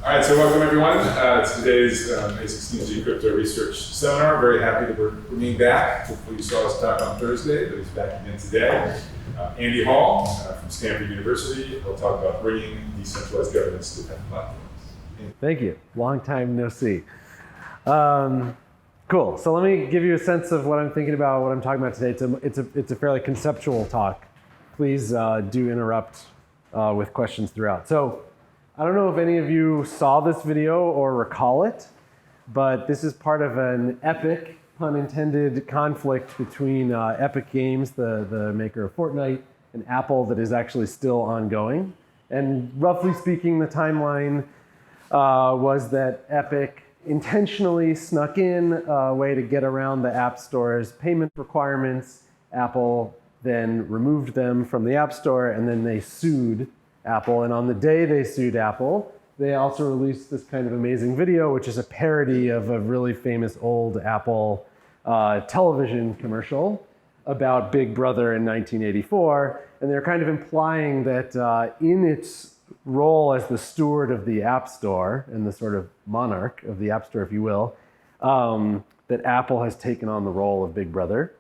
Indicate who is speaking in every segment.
Speaker 1: All right, so welcome everyone to today's a16z crypto research seminar. Very happy that we're bringing back. Hopefully you saw us talk on Thursday, but he's back again today. Andy Hall from Stanford University. He'll talk about bringing decentralized governance to tech platforms.
Speaker 2: Thank you. Long time no see. Cool. So let me give you a sense of what I'm thinking about, what I'm talking about today. It's a fairly conceptual talk. Please do interrupt with questions throughout. So I don't know if any of you saw this video or recall it, but this is part of an epic, pun intended, conflict between Epic Games, the maker of Fortnite, and Apple that is actually still ongoing. And roughly speaking, the timeline was that Epic intentionally snuck in a way to get around the App Store's payment requirements. Apple then removed them from the App Store, and then they sued Apple. And on the day they sued Apple, they also released this kind of amazing video, which is a parody of a really famous old Apple television commercial about Big Brother in 1984. And they're kind of implying that in its role as the steward of the App Store and the sort of monarch of the App Store, if you will, that Apple has taken on the role of Big Brother.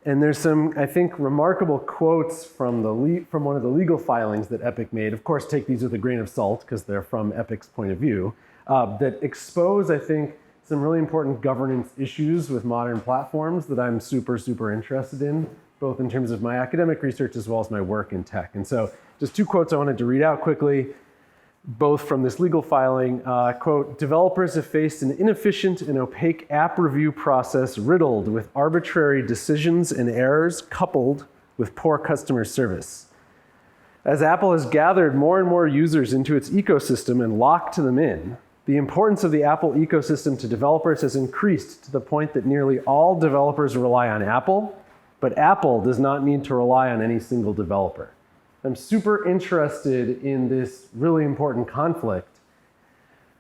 Speaker 2: And there's some, I think, remarkable quotes from one of the legal filings that Epic made. Of course, take these with a grain of salt because they're from Epic's point of view, that expose, I think, some really important governance issues with modern platforms that I'm super, super interested in, both in terms of my academic research as well as my work in tech. And so just two quotes I wanted to read out quickly, both from this legal filing. Quote, "Developers have faced an inefficient and opaque app review process riddled with arbitrary decisions and errors coupled with poor customer service. As Apple has gathered more and more users into its ecosystem and locked them in, the importance of the Apple ecosystem to developers has increased to the point that nearly all developers rely on Apple, but Apple does not need to rely on any single developer." I'm super interested in this really important conflict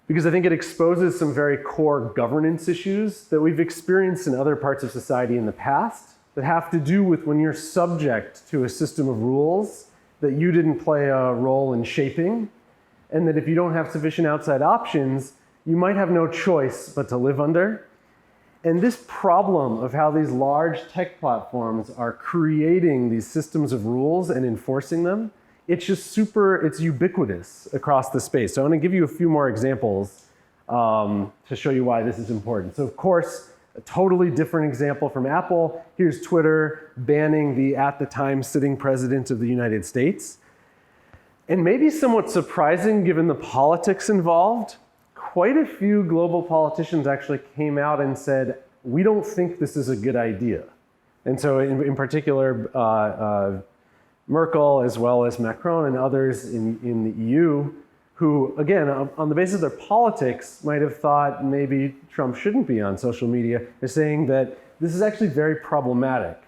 Speaker 2: because I think it exposes some very core governance issues that we've experienced in other parts of society in the past that have to do with when you're subject to a system of rules that you didn't play a role in shaping, and that if you don't have sufficient outside options, you might have no choice but to live under. And this problem of how these large tech platforms are creating these systems of rules and enforcing them, it's ubiquitous across the space. So I want to give you a few more examples to show you why this is important. So of course, a totally different example from Apple. Here's Twitter banning the, at the time, sitting president of the United States. And maybe somewhat surprising given the politics involved, quite a few global politicians actually came out and said, we don't think this is a good idea. And so in particular, Merkel as well as Macron and others in the EU, who again, on the basis of their politics, might have thought maybe Trump shouldn't be on social media, are saying that this is actually very problematic,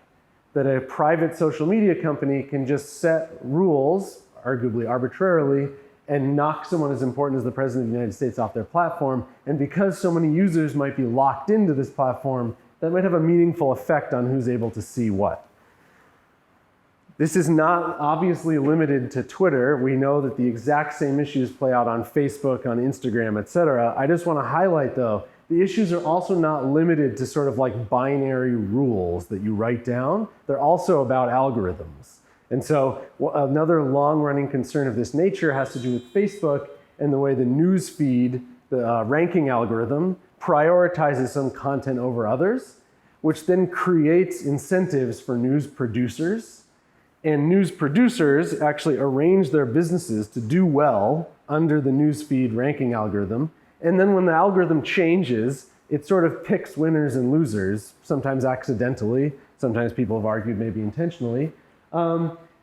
Speaker 2: that a private social media company can just set rules, arguably arbitrarily, and knock someone as important as the President of the United States off their platform. And because so many users might be locked into this platform, that might have a meaningful effect on who's able to see what. This is not obviously limited to Twitter. We know that the exact same issues play out on Facebook, on Instagram, et cetera. I just want to highlight, though, the issues are also not limited to sort of like binary rules that you write down. They're also about algorithms. And so another long-running concern of this nature has to do with Facebook and the way the news feed, the ranking algorithm, prioritizes some content over others, which then creates incentives for news producers. And news producers actually arrange their businesses to do well under the newsfeed ranking algorithm. And then when the algorithm changes, it sort of picks winners and losers, sometimes accidentally, sometimes people have argued maybe intentionally.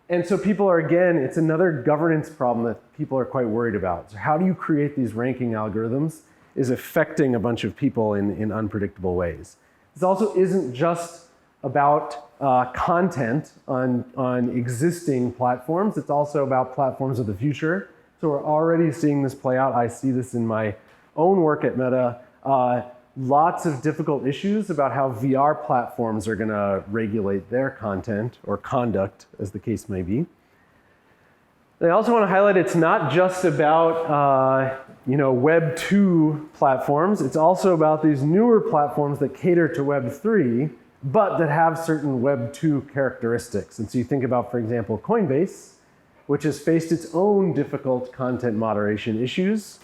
Speaker 2: And so people are, again, it's another governance problem that people are quite worried about. So how do you create these ranking algorithms is affecting a bunch of people in unpredictable ways. This also isn't just about content on existing platforms. It's also about platforms of the future. So we're already seeing this play out. I see this in my own work at Meta. Lots of difficult issues about how VR platforms are going to regulate their content or conduct, as the case may be. And I also want to highlight it's not just about Web 2 platforms. It's also about these newer platforms that cater to Web 3, but that have certain Web 2 characteristics. And so you think about, for example, Coinbase, which has faced its own difficult content moderation issues.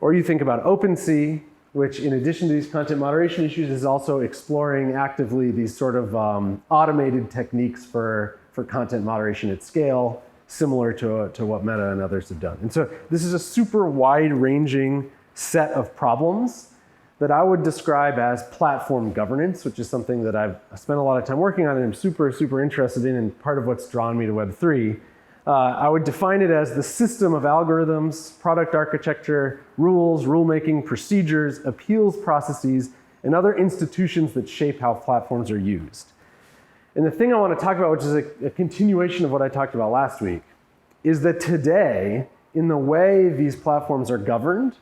Speaker 2: Or you think about OpenSea, which in addition to these content moderation issues is also exploring actively these sort of automated techniques for content moderation at scale, similar to what Meta and others have done. And so this is a super wide-ranging set of problems that I would describe as platform governance, which is something that I've spent a lot of time working on and I'm super, super interested in, and part of what's drawn me to Web3. I would define it as the system of algorithms, product architecture, rules, rulemaking, procedures, appeals processes, and other institutions that shape how platforms are used. And the thing I want to talk about, which is a continuation of what I talked about last week, is that today, in the way these platforms are governed,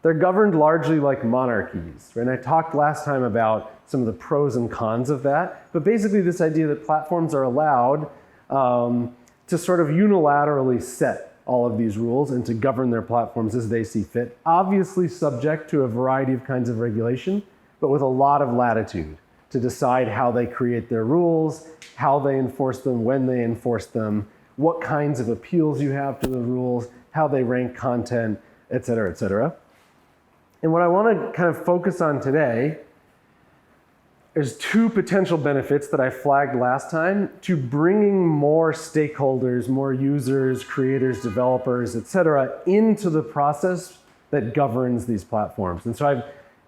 Speaker 2: they're governed largely like monarchies. Right? And I talked last time about some of the pros and cons of that. But basically this idea that platforms are allowed to sort of unilaterally set all of these rules and to govern their platforms as they see fit, obviously subject to a variety of kinds of regulation, but with a lot of latitude to decide how they create their rules, how they enforce them, when they enforce them, what kinds of appeals you have to the rules, how they rank content, et cetera, et cetera. And what I want to kind of focus on today is two potential benefits that I flagged last time to bringing more stakeholders, more users, creators, developers, et cetera, into the process that governs these platforms. And so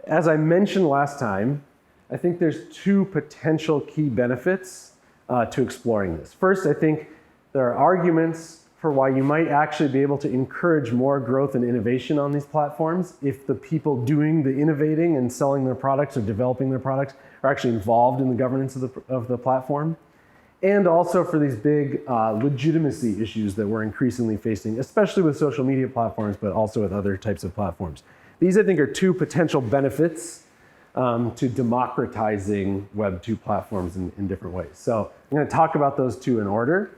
Speaker 2: as I mentioned last time, I think there's two potential key benefits to exploring this. First, I think there are arguments for why you might actually be able to encourage more growth and innovation on these platforms if the people doing the innovating and selling their products or developing their products are actually involved in the governance of the platform. And also for these big legitimacy issues that we're increasingly facing, especially with social media platforms, but also with other types of platforms. These, I think, are two potential benefits to democratizing Web 2 platforms in different ways. So I'm going to talk about those two in order,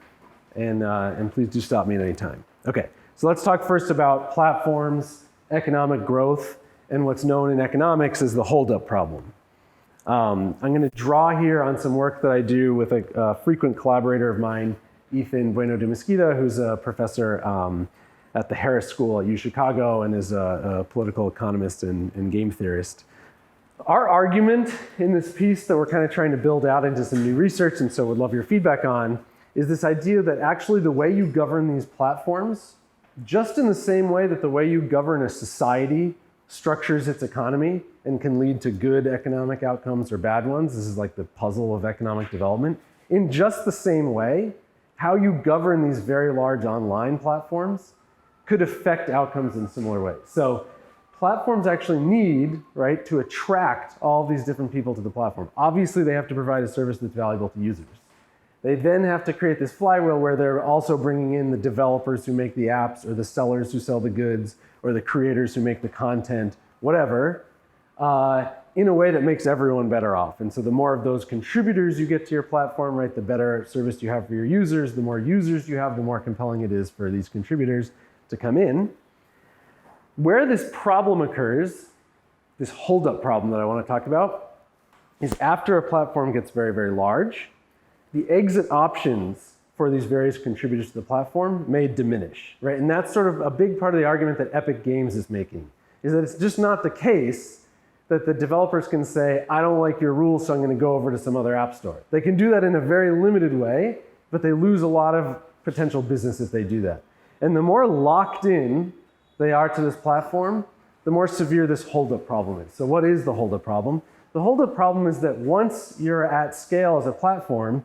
Speaker 2: and please do stop me at any time. Okay, so let's talk first about platforms, economic growth, and what's known in economics as the holdup problem. I'm going to draw here on some work that I do with a frequent collaborator of mine, Ethan Bueno de Mesquita, who's a professor at the Harris School at UChicago and is a political economist and game theorist. Our argument in this piece that we're kind of trying to build out into some new research, and so would love your feedback on, is this idea that actually the way you govern these platforms, just in the same way that the way you govern a society structures its economy and can lead to good economic outcomes or bad ones, this is like the puzzle of economic development, in just the same way, how you govern these very large online platforms could affect outcomes in similar ways. So platforms actually need, right, to attract all these different people to the platform. Obviously, they have to provide a service that's valuable to users. They then have to create this flywheel where they're also bringing in the developers who make the apps, or the sellers who sell the goods, or the creators who make the content, whatever, in a way that makes everyone better off. And so the more of those contributors you get to your platform, right, the better service you have for your users. The more users you have, the more compelling it is for these contributors to come in. Where this problem occurs, this holdup problem that I want to talk about, is after a platform gets very, very large, the exit options for these various contributors to the platform may diminish, right? And that's sort of a big part of the argument that Epic Games is making, is that it's just not the case that the developers can say, I don't like your rules, so I'm going to go over to some other app store. They can do that in a very limited way, but they lose a lot of potential business if they do that. And the more locked in they are to this platform, the more severe this holdup problem is. So what is the holdup problem? The holdup problem is that once you're at scale as a platform,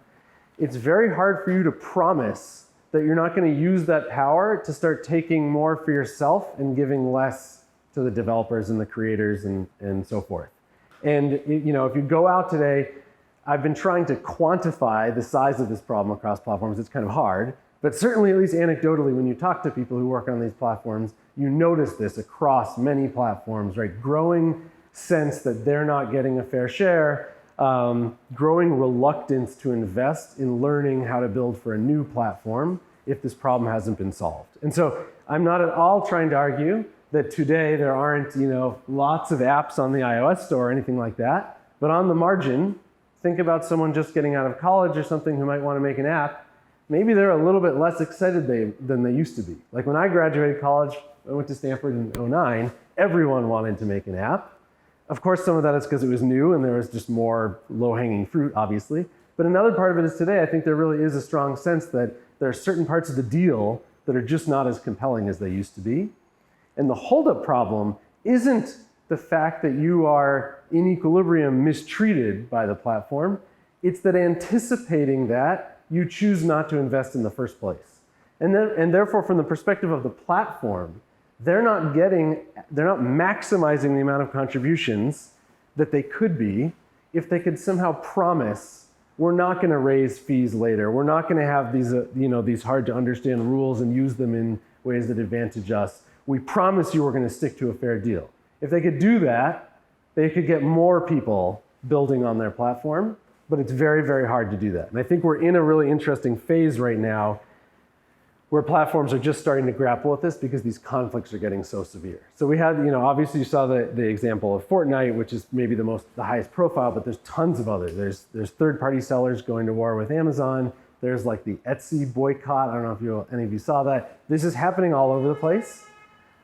Speaker 2: it's very hard for you to promise that you're not going to use that power to start taking more for yourself and giving less to the developers and the creators and so forth. And if you go out today, I've been trying to quantify the size of this problem across platforms. It's kind of hard, but certainly, at least anecdotally, when you talk to people who work on these platforms, you notice this across many platforms, right? Growing sense that they're not getting a fair share, growing reluctance to invest in learning how to build for a new platform, if this problem hasn't been solved. And so I'm not at all trying to argue that today there aren't, lots of apps on the iOS store or anything like that. But on the margin, think about someone just getting out of college or something who might want to make an app. Maybe they're a little bit less excited than they used to be. Like when I graduated college, I went to Stanford in '09, everyone wanted to make an app. Of course, some of that is because it was new and there was just more low-hanging fruit, obviously. But another part of it is today, I think there really is a strong sense that there are certain parts of the deal that are just not as compelling as they used to be. And the holdup problem isn't the fact that you are in equilibrium mistreated by the platform. It's that anticipating that, you choose not to invest in the first place. And therefore, from the perspective of the platform, they're not maximizing the amount of contributions that they could be if they could somehow promise, we're not going to raise fees later. We're not going to have these, these hard to understand rules and use them in ways that advantage us. We promise you we're going to stick to a fair deal. If they could do that, they could get more people building on their platform, but it's very, very hard to do that. And I think we're in a really interesting phase right now where platforms are just starting to grapple with this because these conflicts are getting so severe. So we had, obviously you saw the example of Fortnite, which is maybe the highest profile, but there's tons of others. There's third-party sellers going to war with Amazon. There's like the Etsy boycott. I don't know if any of you saw that. This is happening all over the place.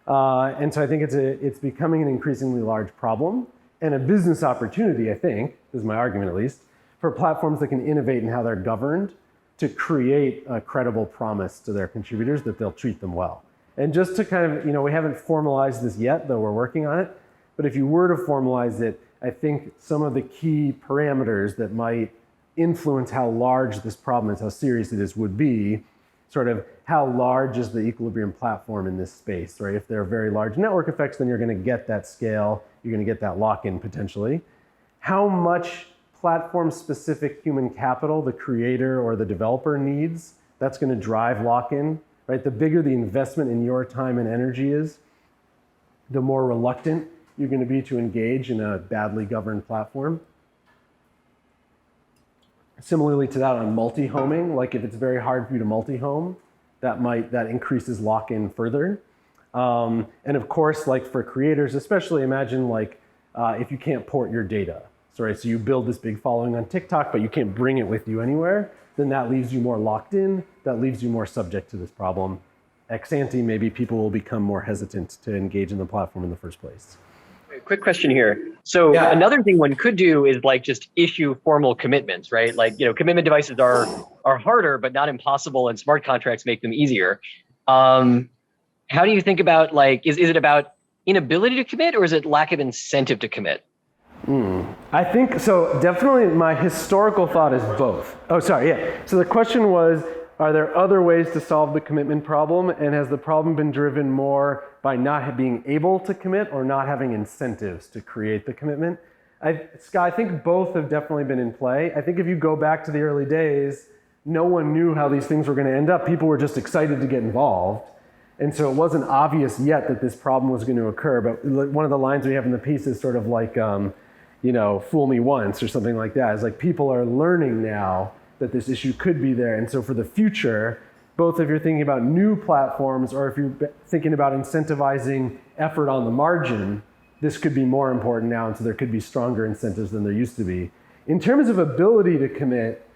Speaker 2: And so I think it's becoming an increasingly large problem and a business opportunity, I think, this is my argument at least, for platforms that can innovate in how they're governed to create a credible promise to their contributors that they'll treat them well. And just to kind of, we haven't formalized this yet, though we're working on it, but if you were to formalize it, I think some of the key parameters that might influence how large this problem is, how serious it is, would be sort of how large is the equilibrium platform in this space, right? If there are very large network effects, then you're going to get that scale, you're going to get that lock-in potentially. How much platform-specific human capital the creator or the developer needs, that's going to drive lock-in, right? The bigger the investment in your time and energy is, the more reluctant you're going to be to engage in a badly governed platform. Similarly to that on multi-homing, like if it's very hard for you to multi-home, that increases lock-in further. And of course, like for creators, especially imagine like if you can't port your data. So you build this big following on TikTok, but you can't bring it with you anywhere, then that leaves you more locked in, that leaves you more subject to this problem. Ex ante, maybe people will become more hesitant to engage in the platform in the first place.
Speaker 3: Quick question here. So another thing one could do is like just issue formal commitments, right? Like, commitment devices are harder, but not impossible, and smart contracts make them easier. How do you think about is it about inability to commit, or is it lack of incentive to commit?
Speaker 2: I think, so definitely my historical thought is both. Oh, sorry, yeah. So the question was, are there other ways to solve the commitment problem? And has the problem been driven more by not being able to commit or not having incentives to create the commitment? Scott, I think both have definitely been in play. I think if you go back to the early days, no one knew how these things were going to end up. People were just excited to get involved. And so it wasn't obvious yet that this problem was going to occur. But one of the lines we have in the piece is sort of like, fool me once or something like that. It's like people are learning now that this issue could be there. And so for the future, both if you're thinking about new platforms or if you're thinking about incentivizing effort on the margin, this could be more important now. And so there could be stronger incentives than there used to be. In terms of ability to commit,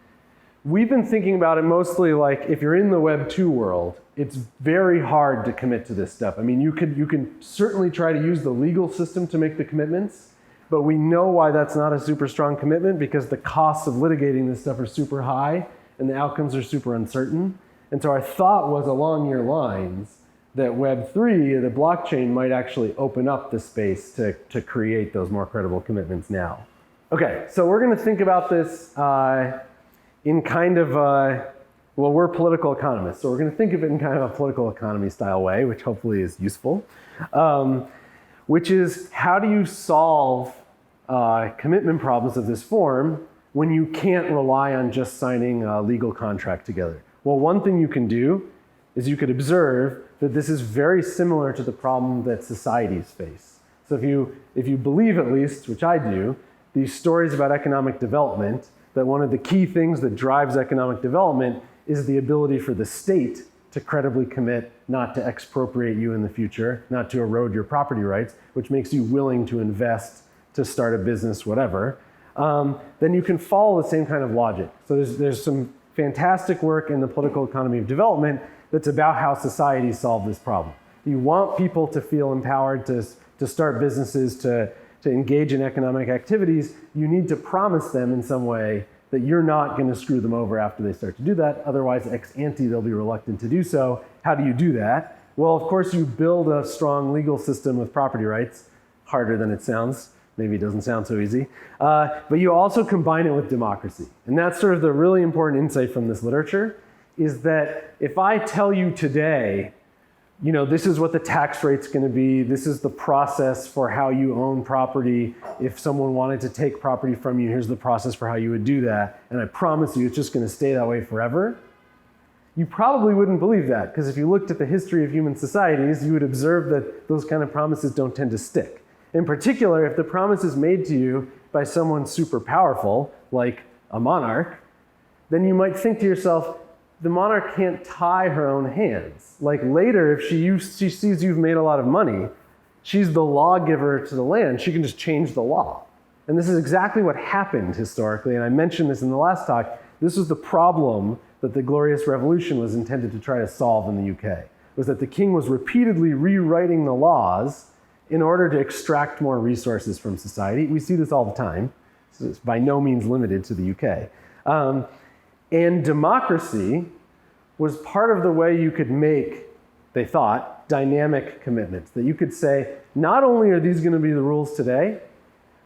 Speaker 2: we've been thinking about it mostly like if you're in the Web 2 world, it's very hard to commit to this stuff. I mean, you can certainly try to use the legal system to make the commitments, but we know why that's not a super strong commitment because the costs of litigating this stuff are super high and the outcomes are super uncertain. And so our thought was along your lines that Web3, the blockchain, might actually open up the space to create those more credible commitments now. Okay, so we're going to think about this in kind of, we're political economists, so we're going to think of it in kind of a political economy style way, which hopefully is useful, which is how do you solve commitment problems of this form when you can't rely on just signing a legal contract together? Well, one thing you can do is you could observe that this is very similar to the problem that societies face. So if you believe at least, which I do, these stories about economic development, that one of the key things that drives economic development is the ability for the state to credibly commit not to expropriate you in the future, not to erode your property rights, which makes you willing to invest, to start a business, whatever, then you can follow the same kind of logic. So there's some fantastic work in the political economy of development that's about how societies solve this problem. You want people to feel empowered to start businesses, to engage in economic activities. You need to promise them in some way that you're not going to screw them over after they start to do that. Otherwise, ex ante, they'll be reluctant to do so. How do you do that? Well, of course, you build a strong legal system with property rights. Harder than it sounds. Maybe it doesn't sound so easy. But you also combine it with democracy. And that's sort of the really important insight from this literature, is that if I tell you today, you know, this is what the tax rate's going to be, this is the process for how you own property. If someone wanted to take property from you, here's the process for how you would do that. And I promise you it's just going to stay that way forever. You probably wouldn't believe that, because if you looked at the history of human societies, you would observe that those kind of promises don't tend to stick. In particular, if the promise is made to you by someone super powerful, like a monarch, then you might think to yourself, the monarch can't tie her own hands. Like later, if she sees you've made a lot of money, she's the lawgiver to the land. She can just change the law. And this is exactly what happened historically. And I mentioned this in the last talk. This was the problem that the Glorious Revolution was intended to try to solve in the UK, was that the king was repeatedly rewriting the laws in order to extract more resources from society. We see this all the time. So it's by no means limited to the UK. And democracy was part of the way you could make, they thought, dynamic commitments. That you could say, not only are these going to be the rules today,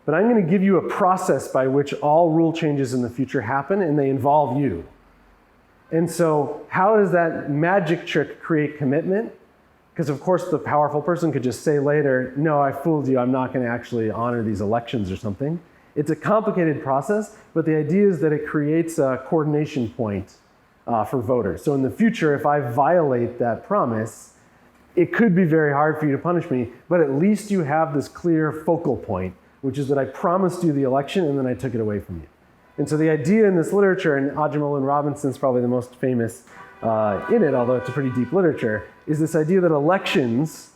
Speaker 2: but I'm going to give you a process by which all rule changes in the future happen, and they involve you. And so how does that magic trick create commitment? Because of course the powerful person could just say later, no, I fooled you, I'm not going to actually honor these elections or something. It's a complicated process, but the idea is that it creates a coordination point for voters. So in the future, if I violate that promise, it could be very hard for you to punish me, but at least you have this clear focal point, which is that I promised you the election and then I took it away from you. And so the idea in this literature, and Ajamal Robinson's probably the most famous in it, although it's a pretty deep literature, is this idea that elections,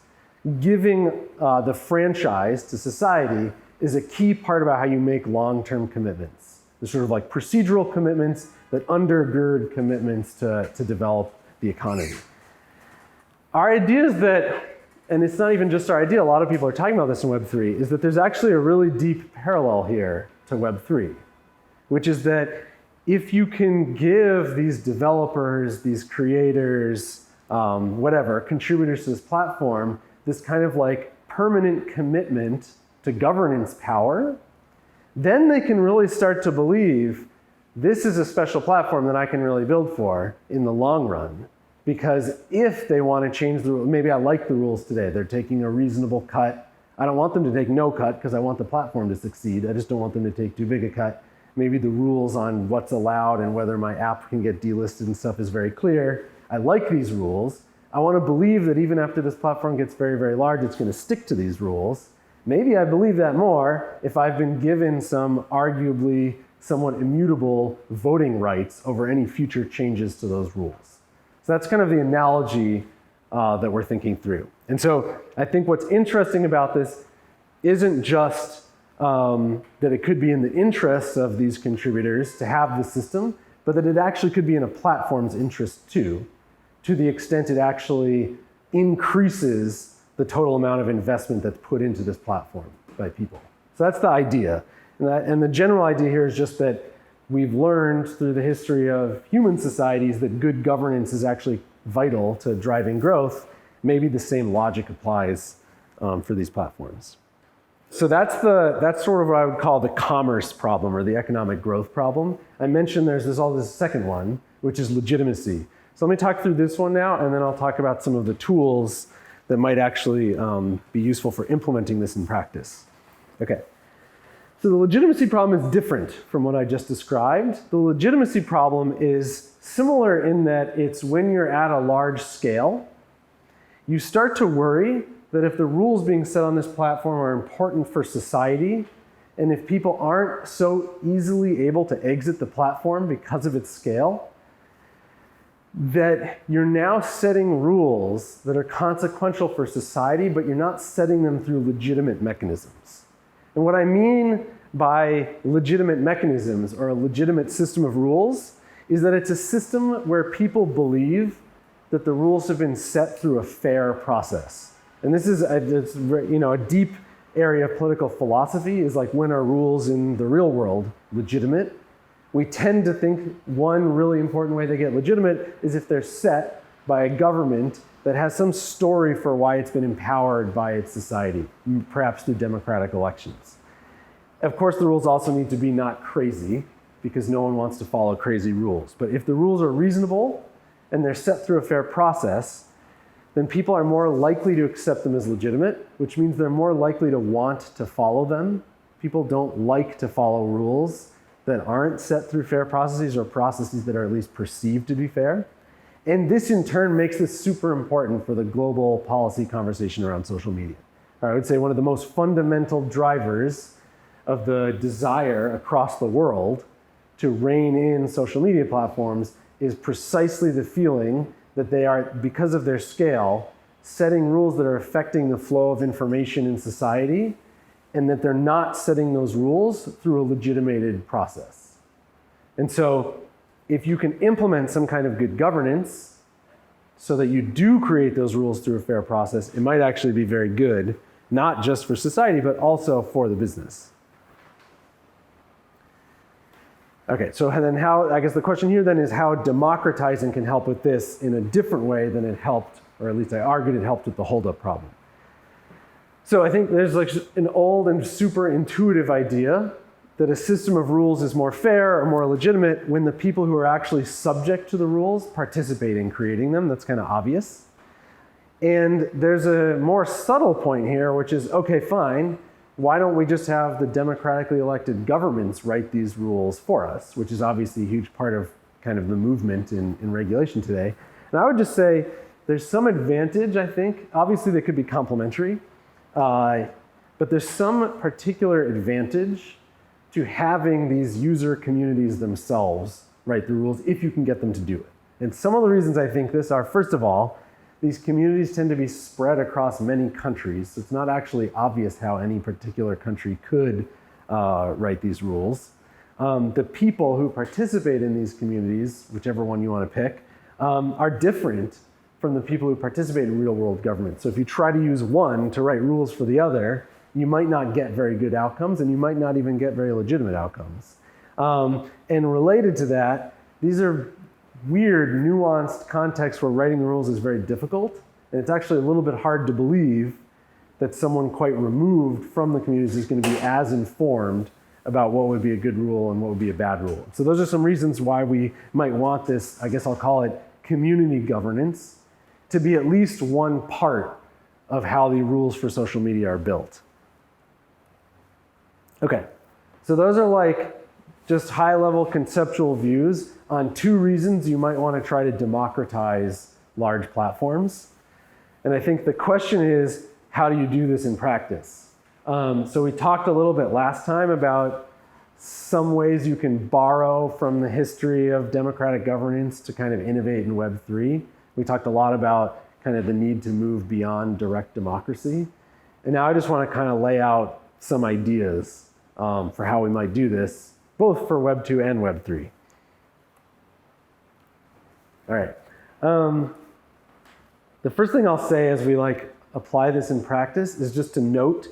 Speaker 2: giving the franchise to society, is a key part about how you make long-term commitments. There's sort of like procedural commitments that undergird commitments to develop the economy. Our idea is that, and it's not even just our idea, a lot of people are talking about this in Web3, is that there's actually a really deep parallel here to Web3, which is that if you can give these developers, these creators, whatever, contributors to this platform, this kind of like permanent commitment to governance power, then they can really start to believe this is a special platform that I can really build for in the long run. Because if they want to change the rules, maybe I like the rules today, they're taking a reasonable cut. I don't want them to take no cut because I want the platform to succeed. I just don't want them to take too big a cut. Maybe the rules on what's allowed and whether my app can get delisted and stuff is very clear. I like these rules. I want to believe that even after this platform gets very, very large, it's going to stick to these rules. Maybe I believe that more if I've been given some arguably somewhat immutable voting rights over any future changes to those rules. So that's kind of the analogy that we're thinking through. And so I think what's interesting about this isn't just that it could be in the interests of these contributors to have the system, but that it actually could be in a platform's interest too, to the extent it actually increases the total amount of investment that's put into this platform by people. So that's the idea. And the general idea here is just that we've learned through the history of human societies that good governance is actually vital to driving growth. Maybe the same logic applies for these platforms. So that's sort of what I would call the commerce problem or the economic growth problem. I mentioned there's this second one, which is legitimacy. So let me talk through this one now, and then I'll talk about some of the tools that might actually be useful for implementing this in practice. Okay. So the legitimacy problem is different from what I just described. The legitimacy problem is similar in that it's when you're at a large scale, you start to worry that if the rules being set on this platform are important for society, and if people aren't so easily able to exit the platform because of its scale, that you're now setting rules that are consequential for society, but you're not setting them through legitimate mechanisms. And what I mean by legitimate mechanisms or a legitimate system of rules is that it's a system where people believe that the rules have been set through a fair process. And this is a deep area of political philosophy, is like, when are rules in the real world legitimate? We tend to think one really important way they get legitimate is if they're set by a government that has some story for why it's been empowered by its society, perhaps through democratic elections. Of course, the rules also need to be not crazy, because no one wants to follow crazy rules. But if the rules are reasonable and they're set through a fair process, then people are more likely to accept them as legitimate, which means they're more likely to want to follow them. People don't like to follow rules that aren't set through fair processes, or processes that are at least perceived to be fair. And this in turn makes this super important for the global policy conversation around social media. I would say one of the most fundamental drivers of the desire across the world to rein in social media platforms is precisely the feeling that they are, because of their scale, setting rules that are affecting the flow of information in society, and that they're not setting those rules through a legitimated process. And so if you can implement some kind of good governance so that you do create those rules through a fair process, it might actually be very good, not just for society, but also for the business. Okay, so then I guess the question here then is how democratizing can help with this in a different way than it helped, or at least I argued it helped with the holdup problem. So I think there's like an old and super intuitive idea that a system of rules is more fair or more legitimate when the people who are actually subject to the rules participate in creating them. That's kind of obvious. And there's a more subtle point here, which is, okay, fine, why don't we just have the democratically elected governments write these rules for us, which is obviously a huge part of kind of the movement in regulation today. And I would just say there's some advantage, I think. Obviously, they could be complementary. But there's some particular advantage to having these user communities themselves write the rules if you can get them to do it. And some of the reasons I think this are, first of all, these communities tend to be spread across many countries, so it's not actually obvious how any particular country could write these rules. The people who participate in these communities, whichever one you want to pick, are different from the people who participate in real-world government. So if you try to use one to write rules for the other, you might not get very good outcomes, and you might not even get very legitimate outcomes. And related to that, these are weird, nuanced contexts where writing the rules is very difficult, and it's actually a little bit hard to believe that someone quite removed from the communities is going to be as informed about what would be a good rule and what would be a bad rule. So those are some reasons why we might want this, I guess I'll call it community governance, to be at least one part of how the rules for social media are built. Okay, so those are like just high-level conceptual views on two reasons you might want to try to democratize large platforms. And I think the question is, how do you do this in practice? So we talked a little bit last time about some ways you can borrow from the history of democratic governance to kind of innovate in Web3. We talked a lot about kind of the need to move beyond direct democracy. And now I just want to kind of lay out some ideas for how we might do this, both for Web 2 and Web 3. All right. The first thing I'll say as we apply this in practice is just to note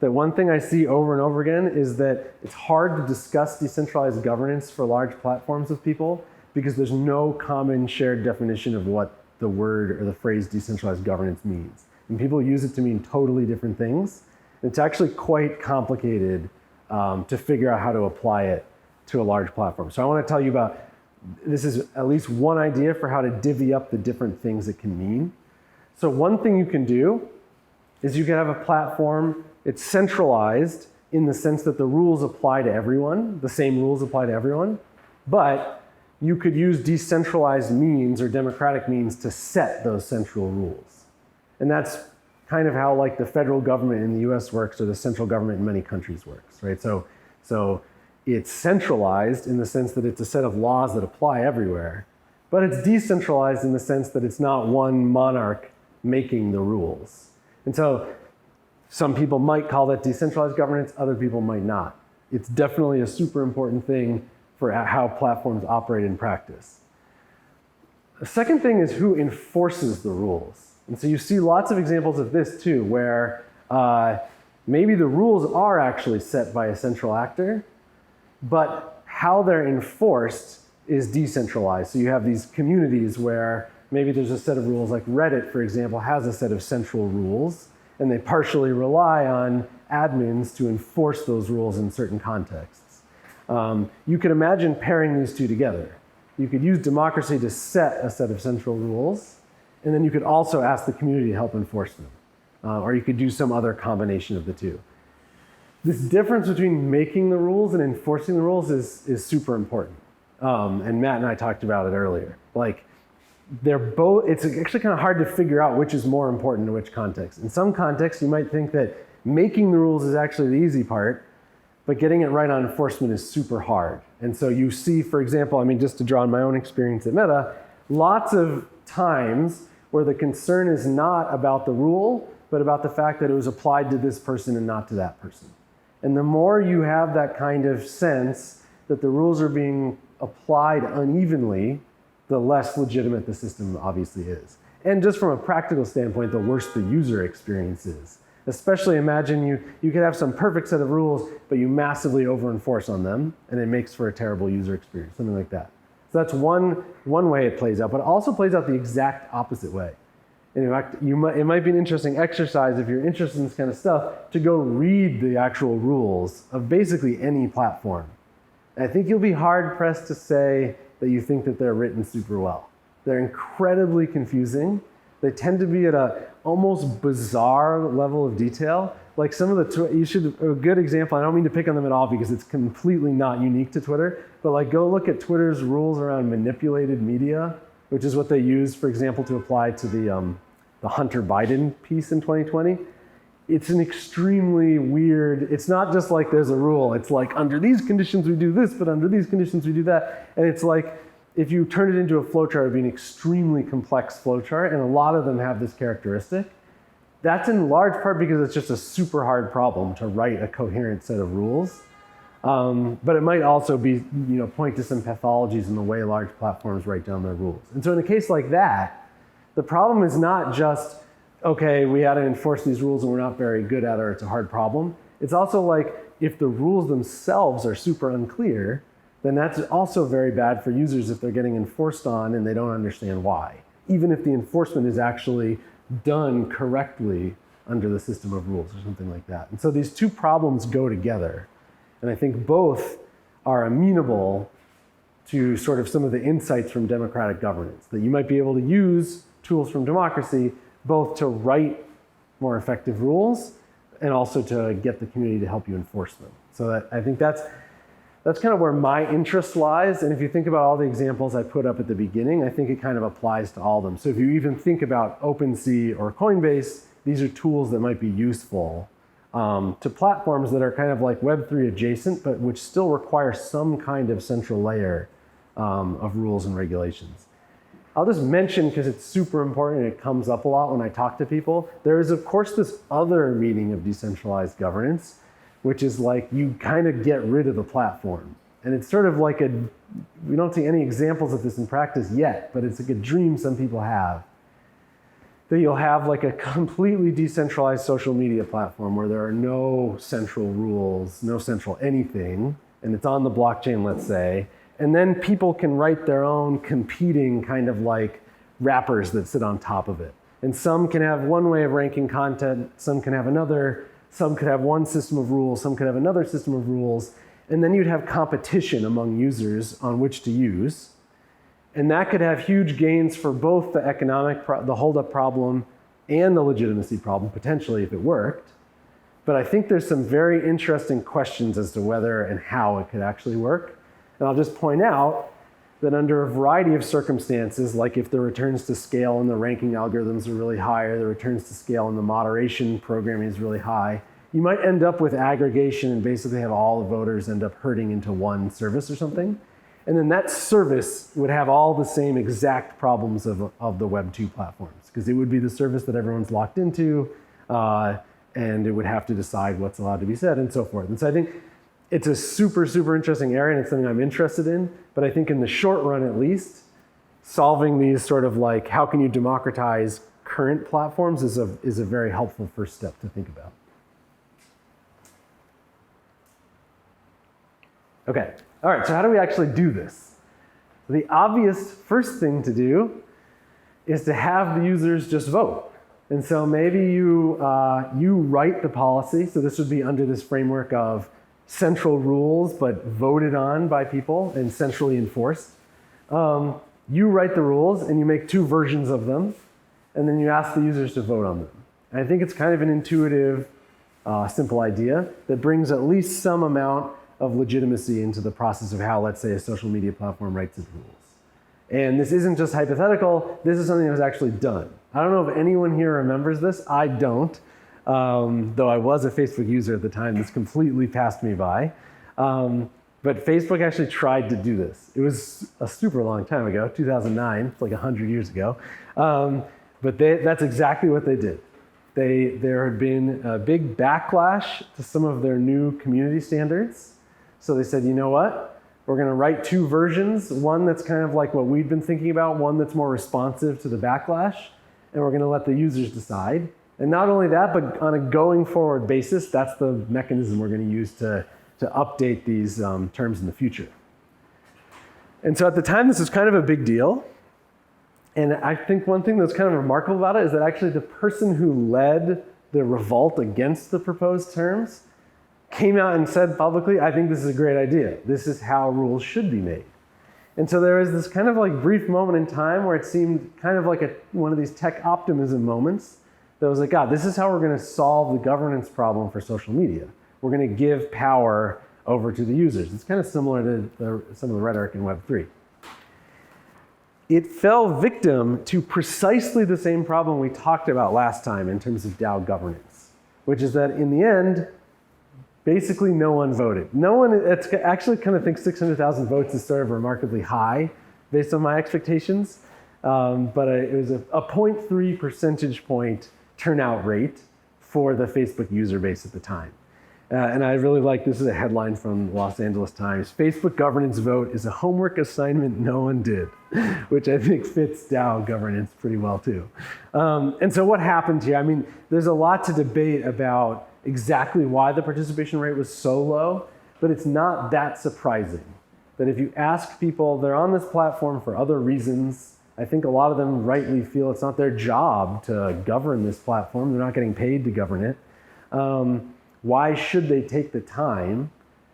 Speaker 2: that one thing I see over and over again is that it's hard to discuss decentralized governance for large platforms with people because there's no common shared definition of what the word or the phrase decentralized governance means. And people use it to mean totally different things. It's actually quite complicated to figure out how to apply it to a large platform. So I want to tell you about, this is at least one idea for how to divvy up the different things it can mean. So one thing you can do is you can have a platform, it's centralized in the sense that the rules apply to everyone, the same rules apply to everyone, but you could use decentralized means or democratic means to set those central rules. And that's kind of how the federal government in the US works, or the central government in many countries works, right? So it's centralized in the sense that it's a set of laws that apply everywhere, but it's decentralized in the sense that it's not one monarch making the rules. And so some people might call that decentralized governance, other people might not. It's definitely a super important thing for how platforms operate in practice. The second thing is who enforces the rules. And so you see lots of examples of this too, where maybe the rules are actually set by a central actor, but how they're enforced is decentralized. So you have these communities where maybe there's a set of rules, like Reddit, for example, has a set of central rules, and they partially rely on admins to enforce those rules in certain contexts. You could imagine pairing these two together. You could use democracy to set a set of central rules, and then you could also ask the community to help enforce them. Or you could do some other combination of the two. This difference between making the rules and enforcing the rules is super important. And Matt and I talked about it earlier. Like, they're both, it's actually kind of hard to figure out which is more important in which context. In some contexts, you might think that making the rules is actually the easy part, but getting it right on enforcement is super hard. And so you see, for example, I mean, just to draw on my own experience at Meta, lots of times where the concern is not about the rule, but about the fact that it was applied to this person and not to that person. And the more you have that kind of sense that the rules are being applied unevenly, the less legitimate the system obviously is. And just from a practical standpoint, the worse the user experience is. Especially imagine you could have some perfect set of rules, but you massively over-enforce on them, and it makes for a terrible user experience, something like that. So that's one way it plays out, but it also plays out the exact opposite way. And in fact, it might be an interesting exercise if you're interested in this kind of stuff to go read the actual rules of basically any platform. And I think you'll be hard-pressed to say that you think that they're written super well. They're incredibly confusing. They tend to be at a almost bizarre level of detail. Like some of a good example, I don't mean to pick on them at all because it's completely not unique to Twitter, but like go look at Twitter's rules around manipulated media, which is what they used, for example, to apply to the Hunter Biden piece in 2020. It's an extremely weird, it's not just like there's a rule, it's like under these conditions we do this, but under these conditions we do that. And it's like, if you turn it into a flowchart, it would be an extremely complex flowchart, and a lot of them have this characteristic. That's in large part because it's just a super hard problem to write a coherent set of rules. But it might also be, point to some pathologies in the way large platforms write down their rules. And so in a case like that, the problem is not just, okay, we had to enforce these rules and we're not very good at it, or it's a hard problem. It's also like, if the rules themselves are super unclear, then that's also very bad for users if they're getting enforced on and they don't understand why, even if the enforcement is actually done correctly under the system of rules or something like that. And so these two problems go together. And I think both are amenable to sort of some of the insights from democratic governance, that you might be able to use tools from democracy both to write more effective rules and also to get the community to help you enforce them. So I think that's kind of where my interest lies. And if you think about all the examples I put up at the beginning, I think it kind of applies to all of them. So if you even think about OpenSea or Coinbase, these are tools that might be useful to platforms that are kind of like Web3 adjacent, but which still require some kind of central layer of rules and regulations. I'll just mention, because it's super important and it comes up a lot when I talk to people, there is of course this other meaning of decentralized governance, which is like you kind of get rid of the platform. And it's sort of like we don't see any examples of this in practice yet, but it's like a dream some people have. That you'll have like a completely decentralized social media platform where there are no central rules, no central anything, and it's on the blockchain, let's say, and then people can write their own competing kind of like wrappers that sit on top of it. And some can have one way of ranking content, some can have another, some could have one system of rules, some could have another system of rules, and then you'd have competition among users on which to use. And that could have huge gains for both the economic, the holdup problem and the legitimacy problem, potentially, if it worked. But I think there's some very interesting questions as to whether and how it could actually work. And I'll just point out that under a variety of circumstances, like if the returns to scale and the ranking algorithms are really high, or the returns to scale and the moderation programming is really high, you might end up with aggregation and basically have all the voters end up herding into one service or something. And then that service would have all the same exact problems of the Web 2 platforms, because it would be the service that everyone's locked into, and it would have to decide what's allowed to be said and so forth. And so I think it's a super, super interesting area, and it's something I'm interested in. But I think in the short run, at least, solving these sort of like, how can you democratize current platforms is a very helpful first step to think about. Okay, all right, so how do we actually do this? The obvious first thing to do is to have the users just vote. And so maybe you write the policy. So this would be under this framework of central rules, but voted on by people and centrally enforced. You write the rules and you make 2 versions of them, and then you ask the users to vote on them. And I think it's kind of an intuitive, simple idea that brings at least some amount of legitimacy into the process of how, let's say, a social media platform writes its rules. And this isn't just hypothetical, this is something that was actually done. I don't know if anyone here remembers this. I don't, though I was a Facebook user at the time. This completely passed me by. But Facebook actually tried to do this. It was a super long time ago, 2009, it's like 100 years ago. But that's exactly what they did. There had been a big backlash to some of their new community standards. So they said, you know what? We're going to write 2 versions, one that's kind of like what we've been thinking about, one that's more responsive to the backlash, and we're going to let the users decide. And not only that, but on a going forward basis, that's the mechanism we're going to use to update these terms in the future. And so at the time, this was kind of a big deal. And I think one thing that's kind of remarkable about it is that actually the person who led the revolt against the proposed terms came out and said publicly, I think this is a great idea. This is how rules should be made. And so there was this kind of like brief moment in time where it seemed kind of like one of these tech optimism moments that was like, God, this is how we're going to solve the governance problem for social media. We're going to give power over to the users. It's kind of similar to some of the rhetoric in Web3. It fell victim to precisely the same problem we talked about last time in terms of DAO governance, which is that in the end, basically no one voted. No one, it's actually kind of thinks 600,000 votes is sort of remarkably high based on my expectations, but it was a 0.3 percentage point turnout rate for the Facebook user base at the time. And I really like, this is a headline from the Los Angeles Times, Facebook governance vote is a homework assignment no one did, which I think fits DAO governance pretty well too. And so what happened here? I mean, there's a lot to debate about exactly why the participation rate was so low, but it's not that surprising that if you ask people, they're on this platform for other reasons. I think a lot of them rightly feel it's not their job to govern this platform. They're not getting paid to govern it. Why should they take the time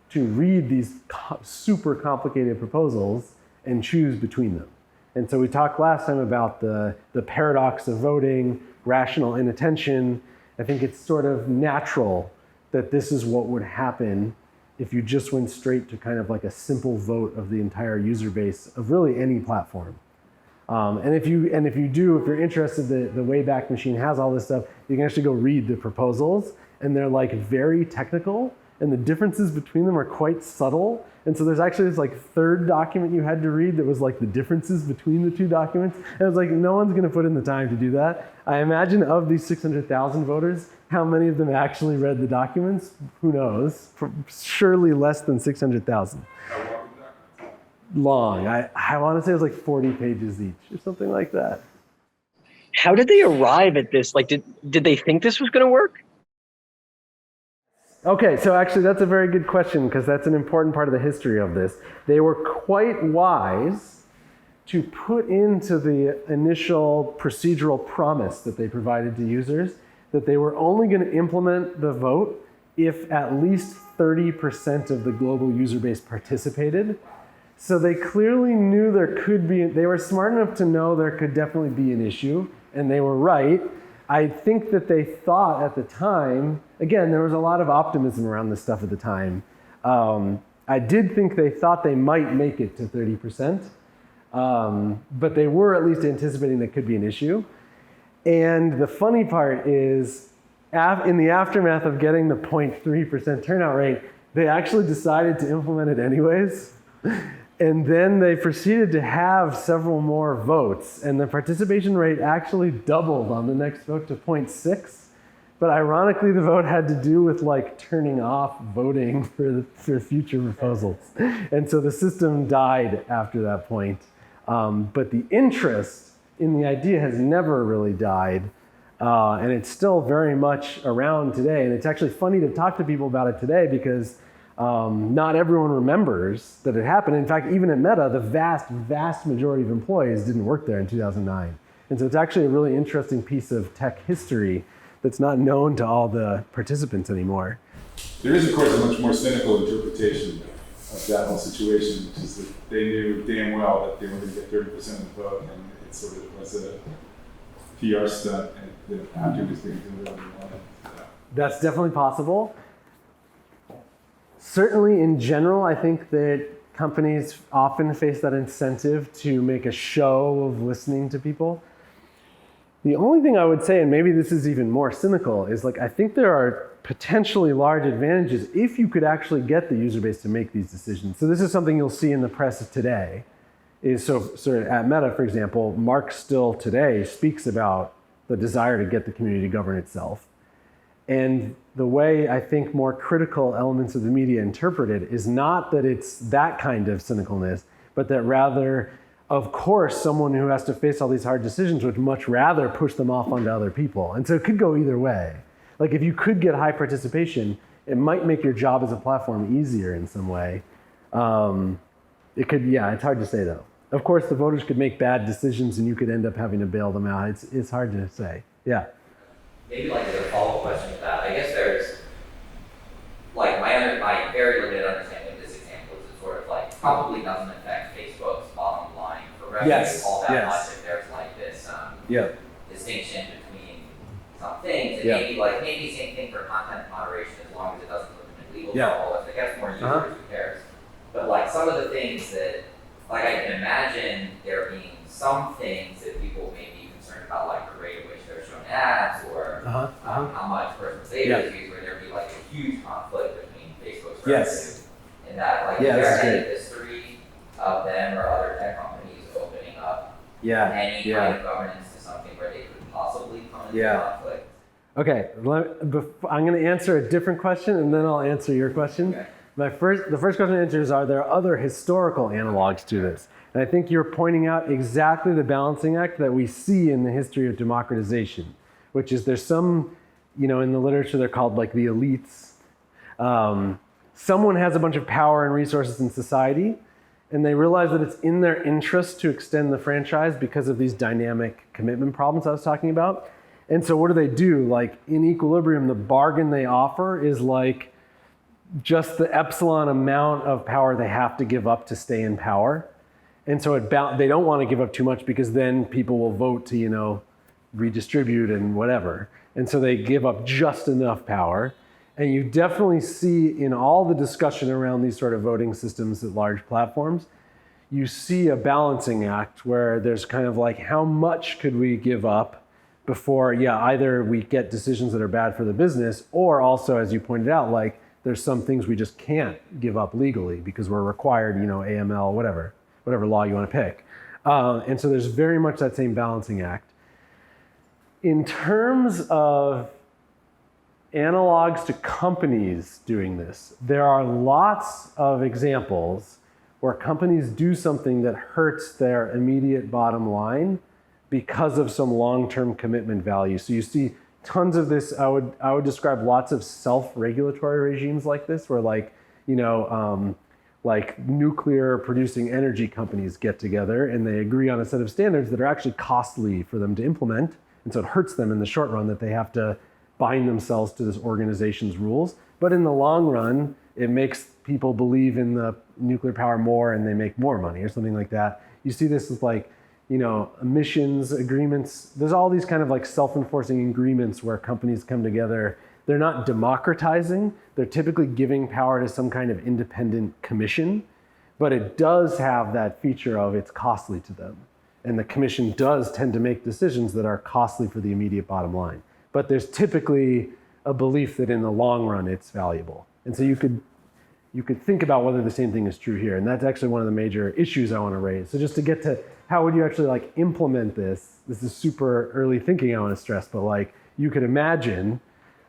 Speaker 2: to read these super complicated proposals and choose between them? And so we talked last time about the paradox of voting, rational inattention. I think it's sort of natural that this is what would happen if you just went straight to kind of like a simple vote of the entire user base of really any platform. And if you're interested, the Wayback Machine has all this stuff. You can actually go read the proposals, and they're like very technical, and the differences between them are quite subtle. And so there's actually this like 3rd document you had to read that was like the differences between the 2 documents. And it was like, no one's gonna put in the time to do that. I imagine of these 600,000 voters, how many of them actually read the documents? Who knows? Surely less than 600,000. Long. I want to say it was like 40 pages each or something like that.
Speaker 3: How did they arrive at this? Like, did they think this was going to work?
Speaker 2: Okay, so actually that's a very good question because that's an important part of the history of this. They were quite wise to put into the initial procedural promise that they provided to users that they were only going to implement the vote if at least 30% of the global user base participated. So they clearly knew they were smart enough to know there could definitely be an issue, and they were right. I think that they thought at the time, again, there was a lot of optimism around this stuff at the time. I did think they thought they might make it to 30%, but they were at least anticipating there could be an issue. And the funny part is, in the aftermath of getting the 0.3% turnout rate, they actually decided to implement it anyways. And then they proceeded to have several more votes, and the participation rate actually doubled on the next vote to 0.6. But ironically, the vote had to do with like turning off voting for future proposals. And so the system died after that point. But the interest in the idea has never really died. And it's still very much around today. And it's actually funny to talk to people about it today because not everyone remembers that it happened. In fact, even at Meta, the vast, vast majority of employees didn't work there in 2009. And so it's actually a really interesting piece of tech history that's not known to all the participants anymore.
Speaker 1: There is, of course, a much more cynical interpretation of that whole situation, which is that they knew damn well that they were going to get 30% of the vote, and it sort of was a PR stunt, and that afterwards they could do whatever they wanted.
Speaker 2: That's definitely possible. Certainly, in general, I think that companies often face that incentive to make a show of listening to people. The only thing I would say, and maybe this is even more cynical, is like I think there are potentially large advantages if you could actually get the user base to make these decisions. So this is something you'll see in the press today. So at Meta, for example, Mark still today speaks about the desire to get the community to govern itself. And the way I think more critical elements of the media interpret it is not that it's that kind of cynicalness, but that rather, of course, someone who has to face all these hard decisions would much rather push them off onto other people. And so it could go either way. Like if you could get high participation, it might make your job as a platform easier in some way. It could, yeah, it's hard to say though. Of course, the voters could make bad decisions and you could end up having to bail them out. It's hard to say, yeah.
Speaker 4: Maybe like as a follow-up question to that, I guess there's, like my very limited understanding of this example is it sort of like probably doesn't affect Facebook's bottom line for revenue all that much if there's like this distinction between some things. And maybe same thing for content moderation as long as it doesn't put them in legal trouble. If it gets more users, who cares? But like some of the things that, like I can imagine there being some things that people may be concerned about, like the rate at which they're shown ads or how much personal data is used, where there'd be like a huge conflict between Facebook's revenue and that. Like, is there any history of them or other tech companies opening up any kind of governance to something where they could possibly come into conflict?
Speaker 2: Okay, I'm going to answer a different question and then I'll answer your question.
Speaker 4: Okay.
Speaker 2: The first question to answer is, are there other historical analogs to this? And I think you're pointing out exactly the balancing act that we see in the history of democratization, which is there's some, in the literature they're called like the elites. Someone has a bunch of power and resources in society, and they realize that it's in their interest to extend the franchise because of these dynamic commitment problems I was talking about. And so what do? Like in equilibrium, the bargain they offer is like just the epsilon amount of power they have to give up to stay in power. And so they don't want to give up too much because then people will vote to, redistribute and whatever. And so they give up just enough power. And you definitely see in all the discussion around these sort of voting systems at large platforms, you see a balancing act where there's kind of like, how much could we give up before, either we get decisions that are bad for the business, or also, as you pointed out, like there's some things we just can't give up legally because we're required, AML, whatever law you want to pick. And so there's very much that same balancing act. In terms of analogs to companies doing this, there are lots of examples where companies do something that hurts their immediate bottom line because of some long-term commitment value. So you see tons of this. I would describe lots of self-regulatory regimes like this, where like nuclear producing energy companies get together and they agree on a set of standards that are actually costly for them to implement. And so it hurts them in the short run that they have to bind themselves to this organization's rules. But in the long run, it makes people believe in the nuclear power more and they make more money or something like that. You see this with like, emissions agreements. There's all these kind of like self-enforcing agreements where companies come together. They're not democratizing. They're typically giving power to some kind of independent commission, but it does have that feature of it's costly to them. And the commission does tend to make decisions that are costly for the immediate bottom line. But there's typically a belief that in the long run, it's valuable. And so you could you could think about whether the same thing is true here. And that's actually one of the major issues I want to raise. So just to get to how would you actually like implement this? This is super early thinking I want to stress, but like you could imagine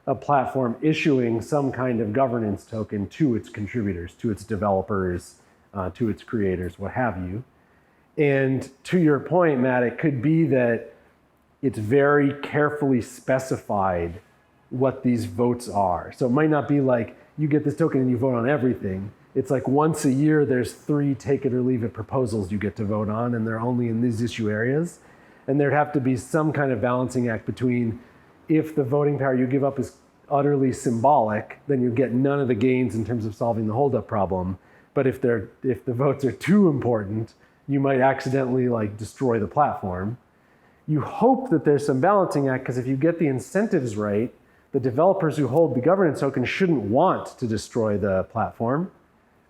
Speaker 2: a platform issuing some kind of governance token to its contributors, to its developers, to its creators, what have you. And to your point, Matt, it could be that it's very carefully specified what these votes are. So it might not be like you get this token and you vote on everything. It's like once a year, there's 3 take it or leave it proposals you get to vote on, and they're only in these issue areas. And there'd have to be some kind of balancing act between if the voting power you give up is utterly symbolic, then you get none of the gains in terms of solving the holdup problem. But if the votes are too important, you might accidentally like destroy the platform. You hope that there's some balancing act, because if you get the incentives right, the developers who hold the governance token shouldn't want to destroy the platform.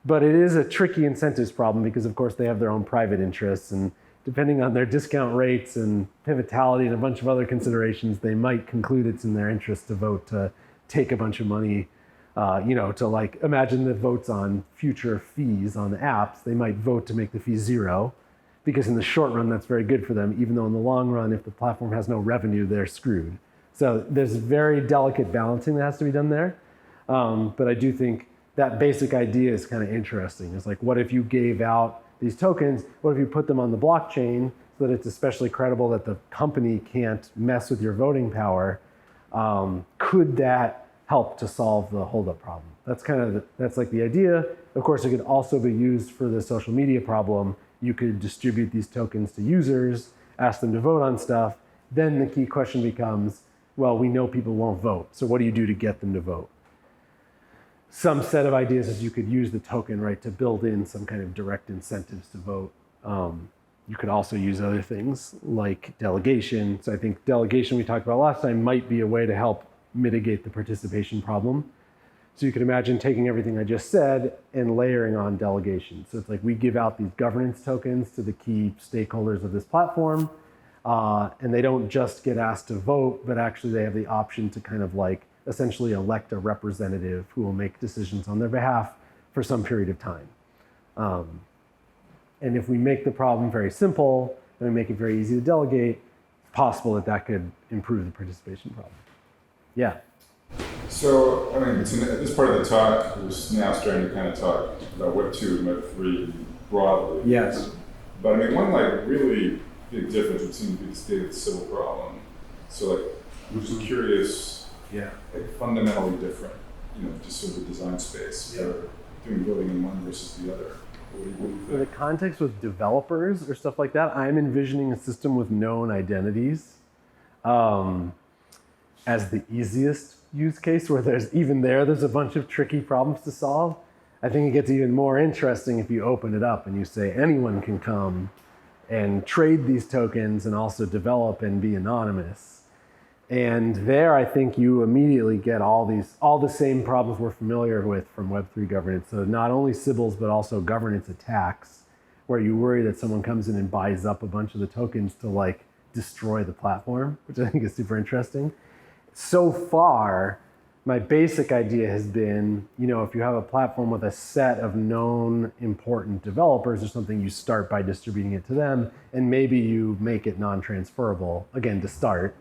Speaker 2: But it is a tricky incentives problem because, of course, they have their own private interests, and depending on their discount rates and pivotality and a bunch of other considerations, they might conclude it's in their interest to vote to take a bunch of money, to like imagine the votes on future fees on the apps. They might vote to make the fee 0 because in the short run, that's very good for them, even though in the long run, if the platform has no revenue, they're screwed. So there's very delicate balancing that has to be done there. But I do think that basic idea is kind of interesting. It's like, what if you gave out these tokens? What if you put them on the blockchain so that it's especially credible that the company can't mess with your voting power? Could that help to solve the holdup problem? That's like the idea. Of course, it could also be used for the social media problem. You could distribute these tokens to users, ask them to vote on stuff. Then the key question becomes, well, we know people won't vote. So what do you do to get them to vote? Some set of ideas is you could use the token, right, to build in some kind of direct incentives to vote. You could also use other things like delegation. So I think delegation we talked about last time might be a way to help mitigate the participation problem. So you could imagine taking everything I just said and layering on delegation. So it's like we give out these governance tokens to the key stakeholders of this platform, and they don't just get asked to vote, but actually they have the option to kind of like essentially elect a representative who will make decisions on their behalf for some period of time. And if we make the problem very simple and we make it very easy to delegate, it's possible that that could improve the participation problem. Yeah.
Speaker 1: So, I mean, at this part of the talk, we're now starting to kind of talk about Web 2 and Web 3 broadly.
Speaker 2: Yes.
Speaker 1: But I mean, one like really big difference would seem to be the state of the civil problem. So like, I'm just curious, like fundamentally different, just sort of the design space for doing voting in one versus the other. What do you
Speaker 2: In the
Speaker 1: think?
Speaker 2: context with developers or stuff like that, I'm envisioning a system with known identities as the easiest use case, where there's a bunch of tricky problems to solve. I think it gets even more interesting if you open it up and you say anyone can come and trade these tokens and also develop and be anonymous. And there, I think you immediately get all the same problems we're familiar with from Web3 governance. So not only Sybils, but also governance attacks, where you worry that someone comes in and buys up a bunch of the tokens to like destroy the platform, which I think is super interesting. So far, my basic idea has been, if you have a platform with a set of known important developers or something, you start by distributing it to them, and maybe you make it non-transferable, again, to start.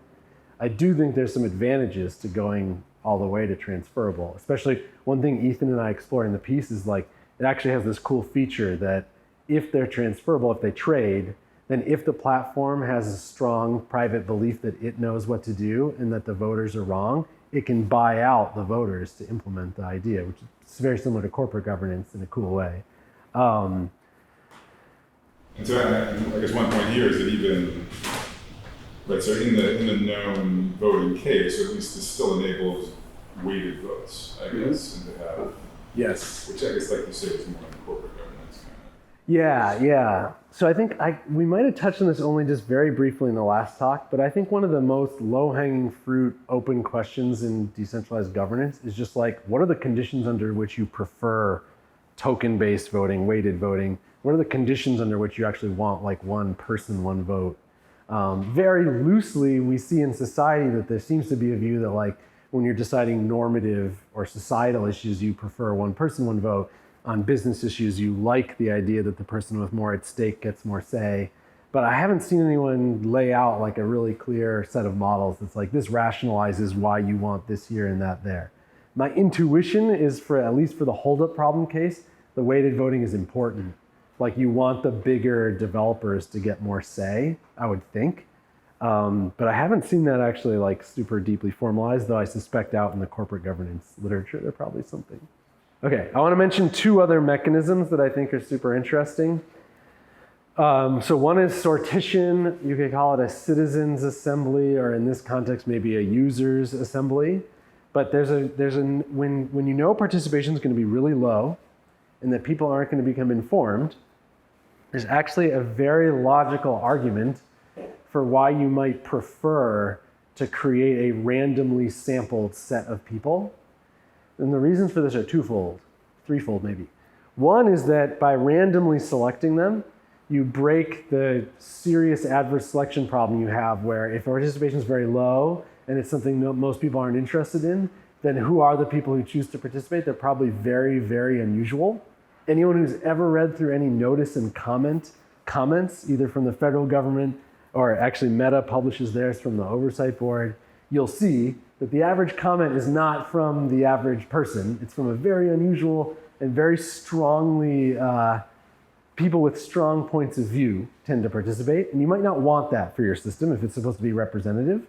Speaker 2: I do think there's some advantages to going all the way to transferable, especially one thing Ethan and I explore in the piece is like, it actually has this cool feature that if they're transferable, if they trade, then if the platform has a strong private belief that it knows what to do and that the voters are wrong, it can buy out the voters to implement the idea, which is very similar to corporate governance in a cool way.
Speaker 1: And so I guess one point here is that even, right, so in the known voting case, or at least this still enables weighted votes, I guess, and to have,
Speaker 2: Yes.
Speaker 1: which I guess, like you said, is more like corporate governance.
Speaker 2: Yeah. So I think we might have touched on this only just very briefly in the last talk, but I think one of the most low-hanging fruit open questions in decentralized governance is just like, what are the conditions under which you prefer token-based voting, weighted voting? What are the conditions under which you actually want like one person, one vote? Very loosely, we see in society that there seems to be a view that like When you're deciding normative or societal issues, you prefer one person, one vote. On business issues, you like the idea that the person with more at stake gets more say. But I haven't seen anyone lay out like a really clear set of models that's like, this rationalizes why you want this here and that there. My intuition is, for at least for the holdup problem case, the weighted voting is important. Like, you want the bigger developers to get more say, I would think. But I haven't seen that actually like super deeply formalized, though I suspect out in the corporate governance literature, there's probably something. Okay, I want to mention two other mechanisms that I think are super interesting. So one is sortition. You could call it a citizens assembly, or in this context, maybe a users assembly. But when you know participation is going to be really low and that people aren't going to become informed, there's actually a very logical argument for why you might prefer to create a randomly sampled set of people. And the reasons for this are twofold, threefold maybe. One is that by randomly selecting them, you break the serious adverse selection problem you have, where if participation is very low and it's something that most people aren't interested in, then who are the people who choose to participate? They're probably very, very unusual. Anyone who's ever read through any notice and comments, either from the federal government or actually Meta publishes theirs from the oversight board, you'll see that the average comment is not from the average person. It's from a very unusual and very strongly, people with strong points of view tend to participate. And you might not want that for your system if it's supposed to be representative.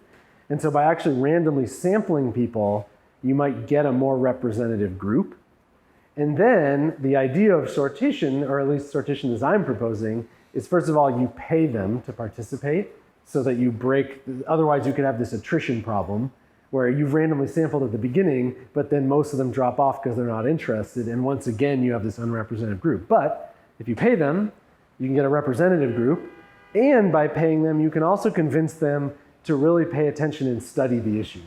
Speaker 2: And so by actually randomly sampling people, you might get a more representative group. And then the idea of sortition, or at least sortition as I'm proposing, is first of all, you pay them to participate so that you break, otherwise you could have this attrition problem where you've randomly sampled at the beginning, but then most of them drop off because they're not interested. And once again, you have this unrepresented group. But if you pay them, you can get a representative group. And by paying them, you can also convince them to really pay attention and study the issues.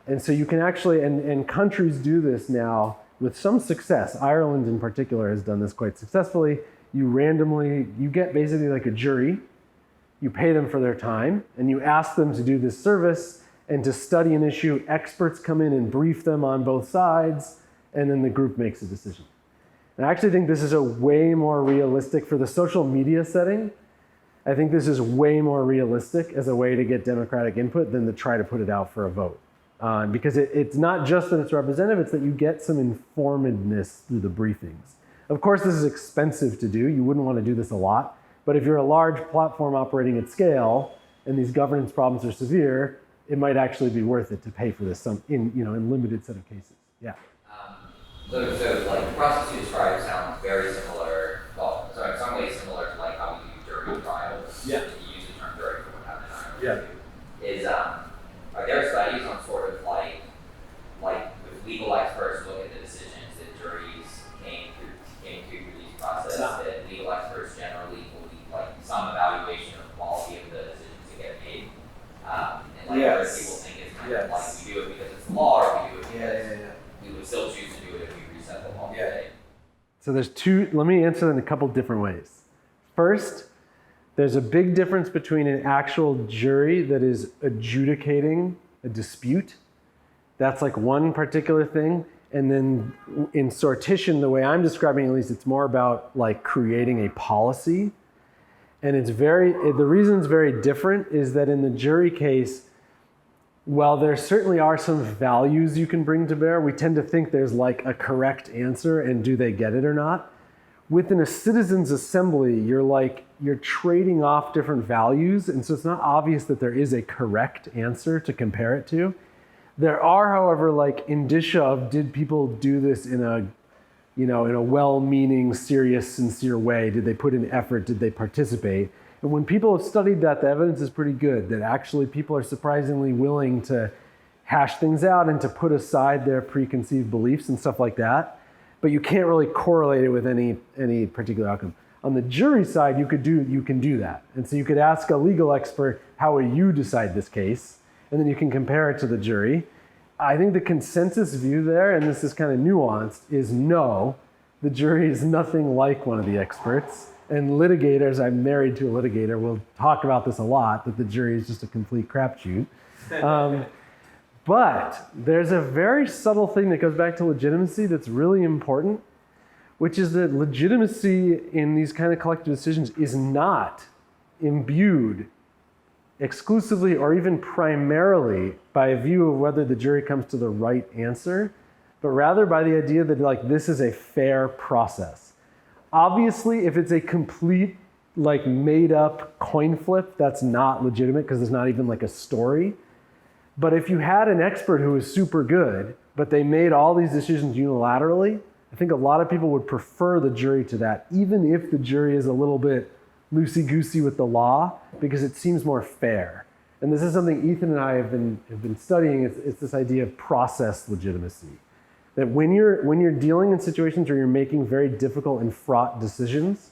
Speaker 2: And so you can actually, and countries do this now with some success. Ireland in particular has done this quite successfully. You get basically like a jury, you pay them for their time, and you ask them to do this service and to study an issue. Experts come in and brief them on both sides, and then the group makes a decision. And I actually think this is a way more realistic for the social media setting. I think this is way more realistic as a way to get democratic input than to try to put it out for a vote. Because it's not just that it's representative, it's that you get some informedness through the briefings. Of course, this is expensive to do. You wouldn't want to do this a lot. But if you're a large platform operating at scale and these governance problems are severe, it might actually be worth it to pay for this in limited set of cases. Yeah.
Speaker 4: So like the process you described sounds very similar, well, so in some ways similar to like how we do jury trials.
Speaker 1: Yeah.
Speaker 4: You use the term jury for what happened in Ireland.
Speaker 1: Yeah.
Speaker 4: Are there studies on sort of like with legal experts look at the decisions that juries came through these process, that legal experts generally believe like some evaluation of the quality of the decisions that get made? And like other people think it's kind of like we do it because it's the law, or we do it because we would still choose to do it if we reset the law today.
Speaker 2: So there's let me answer that in a couple different ways. First, there's a big difference between an actual jury that is adjudicating a dispute. That's like one particular thing. And then in sortition, the way I'm describing it, at least, it's more about like creating a policy. And the reason it's very different is that in the jury case, while there certainly are some values you can bring to bear, we tend to think there's like a correct answer and do they get it or not. Within a citizens assembly, you're trading off different values, and so it's not obvious that there is a correct answer to compare it to. There are, however, like indicia of did people do this in a well-meaning, serious, sincere way? Did they put in effort? Did they participate? And when people have studied that, the evidence is pretty good that actually people are surprisingly willing to hash things out and to put aside their preconceived beliefs and stuff like that. But you can't really correlate it with any particular outcome. On the jury side, you can do that. And so you could ask a legal expert, how would you decide this case? And then you can compare it to the jury. I think the consensus view there, and this is kind of nuanced, is no, the jury is nothing like one of the experts. And litigators, I'm married to a litigator, will talk about this a lot, that the jury is just a complete crapshoot. But there's a very subtle thing that goes back to legitimacy that's really important, which is that legitimacy in these kind of collective decisions is not imbued exclusively or even primarily by a view of whether the jury comes to the right answer, but rather by the idea that like this is a fair process. Obviously, if it's a complete like made up coin flip, that's not legitimate because there's not even like a story. But if you had an expert who was super good, but they made all these decisions unilaterally, I think a lot of people would prefer the jury to that, even if the jury is a little bit loosey-goosey with the law, because it seems more fair. And this is something Ethan and I have been studying. It's this idea of process legitimacy. That when you're dealing in situations where you're making very difficult and fraught decisions,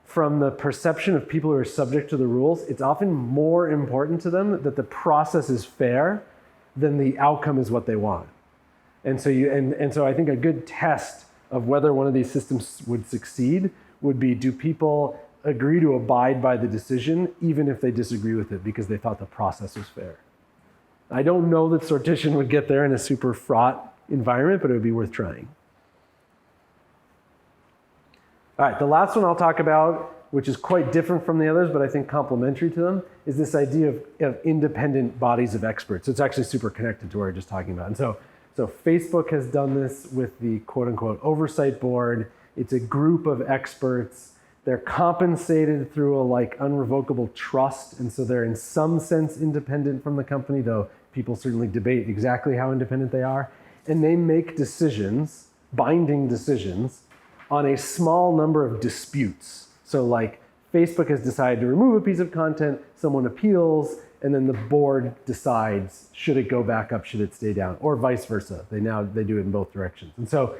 Speaker 2: from the perception of people who are subject to the rules, it's often more important to them that the process is fair than the outcome is what they want. And so I think a good test of whether one of these systems would succeed would be, do people agree to abide by the decision even if they disagree with it because they thought the process was fair? I don't know that sortition would get there in a super fraught environment, but it would be worth trying. All right, the last one I'll talk about, which is quite different from the others, but I think complementary to them, is this idea of independent bodies of experts. So it's actually super connected to what we were just talking about. And so Facebook has done this with the quote unquote oversight board. It's a group of experts. They're compensated through a like unrevocable trust. And so they're in some sense independent from the company, though people certainly debate exactly how independent they are. And they make decisions, binding decisions, on a small number of disputes. So like Facebook has decided to remove a piece of content, someone appeals, and then the board decides, should it go back up, should it stay down, or vice versa. They do it in both directions. And so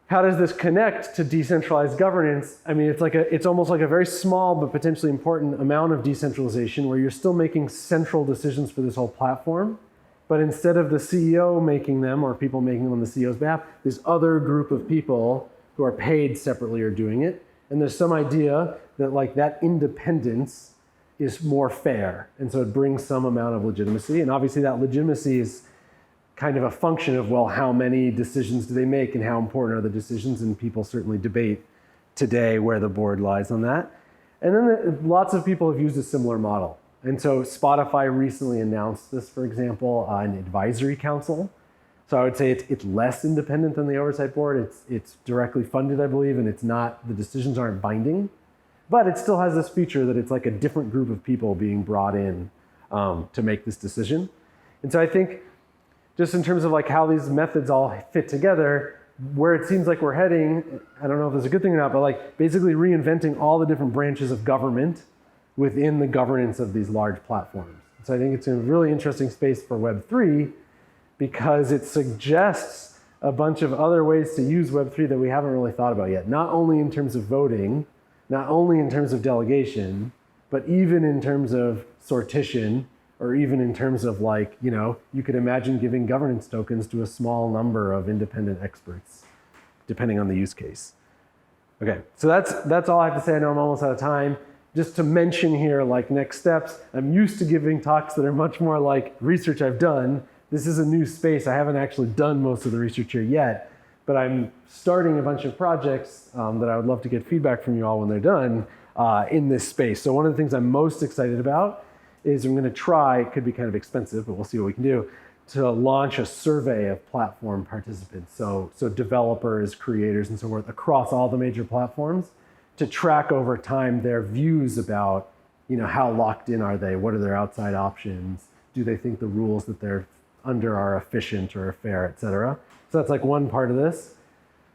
Speaker 2: how does this connect to decentralized governance? I mean, it's almost like a very small but potentially important amount of decentralization where you're still making central decisions for this whole platform. But instead of the CEO making them or people making them on the CEO's behalf, this other group of people who are paid separately are doing it. And there's some idea that like that independence is more fair. And so it brings some amount of legitimacy. And obviously that legitimacy is kind of a function of, well, how many decisions do they make and how important are the decisions? And people certainly debate today where the board lies on that. And then lots of people have used a similar model. And so Spotify recently announced this, for example, an advisory council. So I would say it's less independent than the oversight board. It's directly funded, I believe, and the decisions aren't binding. But it still has this feature that it's like a different group of people being brought in to make this decision. And so I think just in terms of like how these methods all fit together, where it seems like we're heading, I don't know if it's a good thing or not, but like basically reinventing all the different branches of government within the governance of these large platforms. So I think it's a really interesting space for Web3 because it suggests a bunch of other ways to use Web3 that we haven't really thought about yet, not only in terms of voting, not only in terms of delegation, but even in terms of sortition, or even in terms of like, you could imagine giving governance tokens to a small number of independent experts, depending on the use case. Okay, so that's all I have to say. I know I'm almost out of time. Just to mention here, like next steps, I'm used to giving talks that are much more like research I've done. This is a new space. I haven't actually done most of the research here yet, but I'm starting a bunch of projects that I would love to get feedback from you all when they're done in this space. So one of the things I'm most excited about is I'm going to try, it could be kind of expensive, but we'll see what we can do, to launch a survey of platform participants. So developers, creators, and so forth across all the major platforms to track over time their views about, how locked in are they? What are their outside options? Do they think the rules that they're under are efficient or fair, et cetera? So that's like one part of this.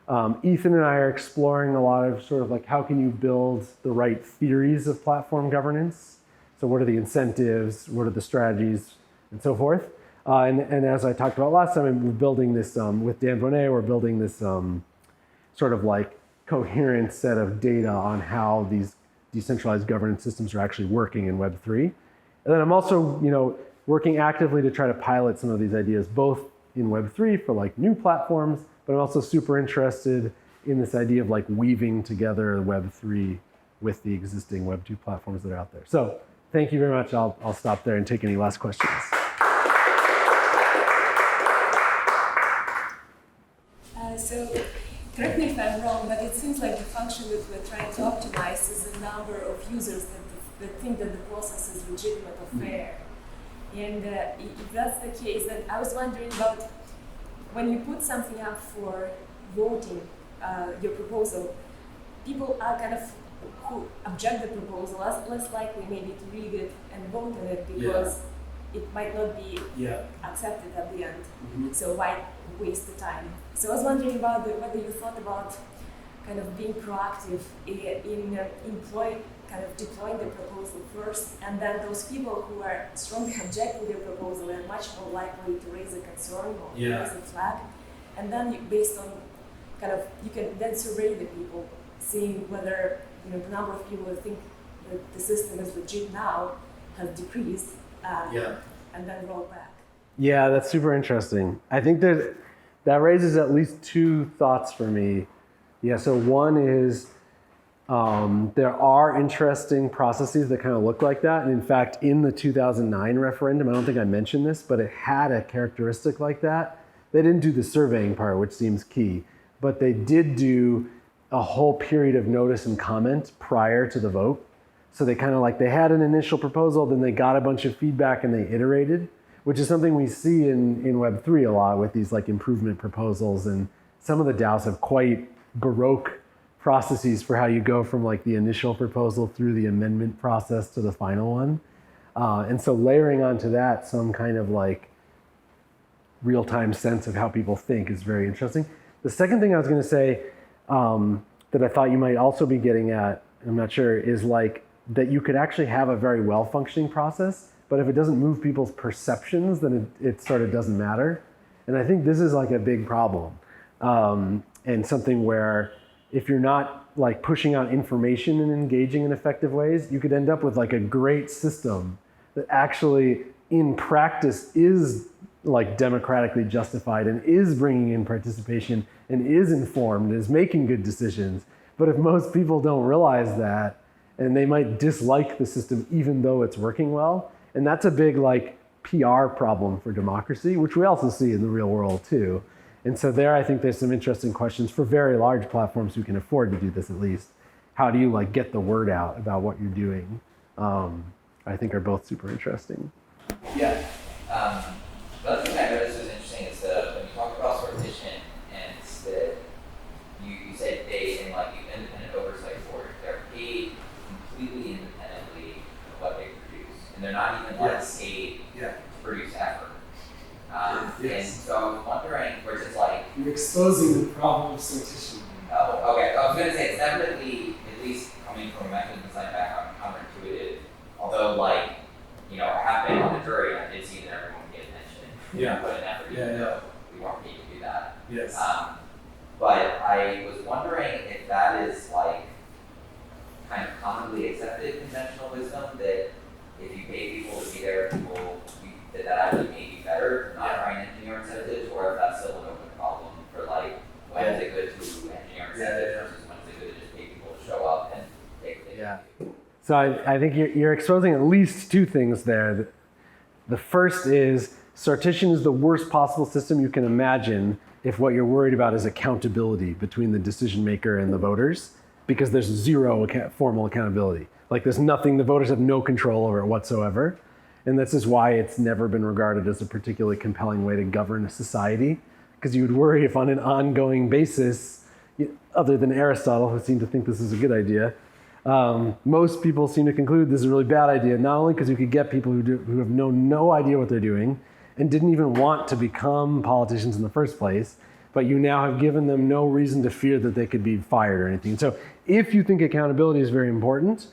Speaker 2: Ethan and I are exploring a lot of sort of like how can you build the right theories of platform governance? So what are the incentives? What are the strategies? And so forth. And as I talked about last time, we're building this, with Dan Bonnet, we're building this sort of like coherent set of data on how these decentralized governance systems are actually working in Web3. And then I'm also, working actively to try to pilot some of these ideas, both in Web3 for like new platforms, but I'm also super interested in this idea of like weaving together Web3 with the existing Web2 platforms that are out there. So thank you very much. I'll stop there and take any last questions.
Speaker 5: to optimize is the number of users that think that the process is legitimate or fair. And if that's the case, then I was wondering about when you put something up for voting, your proposal, people are kind of who object the proposal less likely maybe to read it and vote on it because it might not be accepted at the end. So why waste the time? So I was wondering about whether you thought about kind of being proactive in deploying the proposal first, and then those people who are strongly object to the proposal are much more likely to raise a concern or raise a flag, and then based on you can then survey the people, seeing whether the number of people who think that the system is legit now has decreased, and then roll back.
Speaker 2: Yeah, that's super interesting. I think that raises at least two thoughts for me. Yeah, so one is there are interesting processes that kind of look like that. And in fact, in the 2009 referendum, I don't think I mentioned this, but it had a characteristic like that. They didn't do the surveying part, which seems key, but they did do a whole period of notice and comment prior to the vote. So they they had an initial proposal, then they got a bunch of feedback and they iterated, which is something we see in Web3 a lot with these improvement proposals. And some of the DAOs have quite baroque processes for how you go from the initial proposal through the amendment process to the final one. And so layering onto that some kind of real-time sense of how people think is very interesting. The second thing I was going to say that I thought you might also be getting at, I'm not sure, is that you could actually have a very well-functioning process, but if it doesn't move people's perceptions, then it sort of doesn't matter. And I think this is a big problem. And something where if you're not pushing out information and engaging in effective ways, you could end up with a great system that actually in practice is democratically justified and is bringing in participation and is informed, is making good decisions. But if most people don't realize that, and they might dislike the system even though it's working well, and that's a big PR problem for democracy, which we also see in the real world too. And so there, I think there's some interesting questions for very large platforms who can afford to do this at least. How do you get the word out about what you're doing? I think are both super interesting.
Speaker 4: Yeah. The other thing I noticed was interesting is when you talk about sortition and that you said they in the independent oversight board, they're paid completely independently of what they produce, and they're not even paid to produce effort. And so I was wondering, where it's
Speaker 6: you're exposing the problem of sortition.
Speaker 4: Oh, okay. I was going to say it's definitely, at least coming from a mechanism design background, counterintuitive. Although, I have been on the jury, I did see that everyone paid attention.
Speaker 6: Yeah.
Speaker 4: Put an effort, even though we weren't paid to do that.
Speaker 6: Yes.
Speaker 4: But I was wondering if that is kind of commonly accepted conventional wisdom that if you pay people to be there, that actually may be better, not trying to engineer incentives, or if that's still an open problem for when is it good to engineer incentives versus when is it good to just pay people to show up and take things.
Speaker 2: Yeah. So I think you're exposing at least two things there. The first is sortition is the worst possible system you can imagine if what you're worried about is accountability between the decision maker and the voters, because there's zero formal accountability. There's nothing, the voters have no control over it whatsoever. And this is why it's never been regarded as a particularly compelling way to govern a society, because you would worry if on an ongoing basis, other than Aristotle, who seemed to think this is a good idea, most people seem to conclude this is a really bad idea, not only because you could get people who have no idea what they're doing and didn't even want to become politicians in the first place, but you now have given them no reason to fear that they could be fired or anything. So if you think accountability is very important,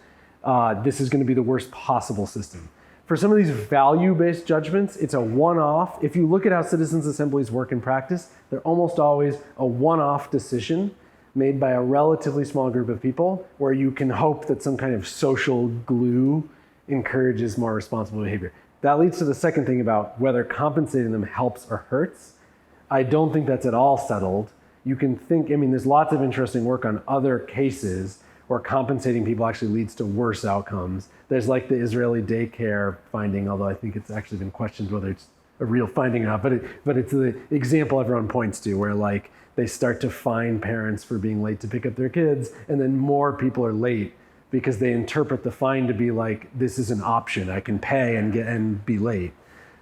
Speaker 2: this is going to be the worst possible system. For some of these value-based judgments, it's a one-off. If you look at how citizens' assemblies work in practice, they're almost always a one-off decision made by a relatively small group of people where you can hope that some kind of social glue encourages more responsible behavior. That leads to the second thing about whether compensating them helps or hurts. I don't think that's at all settled. You can think, there's lots of interesting work on other cases where compensating people actually leads to worse outcomes. There's the Israeli daycare finding, although I think it's actually been questioned whether it's a real finding or not, but it's the example everyone points to where like they start to fine parents for being late to pick up their kids, and then more people are late because they interpret the fine to be like, this is an option, I can pay and be late.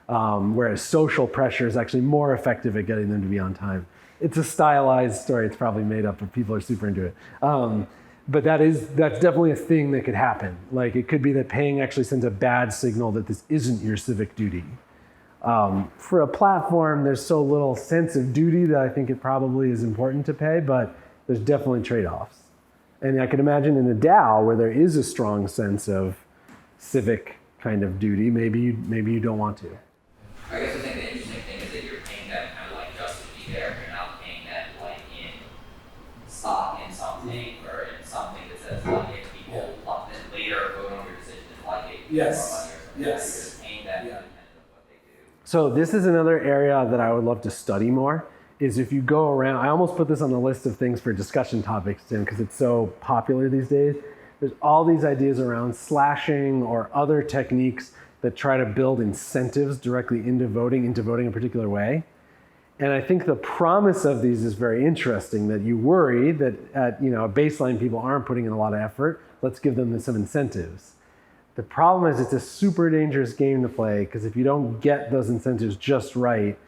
Speaker 2: Whereas social pressure is actually more effective at getting them to be on time. It's a stylized story, it's probably made up, but people are super into it. But that's definitely a thing that could happen. Like it could be that paying actually sends a bad signal that this isn't your civic duty. For a platform, there's so little sense of duty that I think it probably is important to pay, but there's definitely trade-offs. And I can imagine in a DAO where there is a strong sense of civic kind of duty, maybe you don't want to.
Speaker 4: I guess I think the interesting thing is that you're paying them kind of like just to be there. You're not paying them like in stock in something or in something that says like if people then later vote on your decision and like it more money or something. You're just paying them independent of what they do.
Speaker 2: So this is another area that I would love to study more, is if you go around, I almost put this on the list of things for discussion topics, Tim, because it's so popular these days. There's all these ideas around slashing or other techniques that try to build incentives directly into voting a particular way. And I think the promise of these is very interesting, that you worry that at a baseline people aren't putting in a lot of effort, let's give them some incentives. The problem is it's a super dangerous game to play, because if you don't get those incentives just right,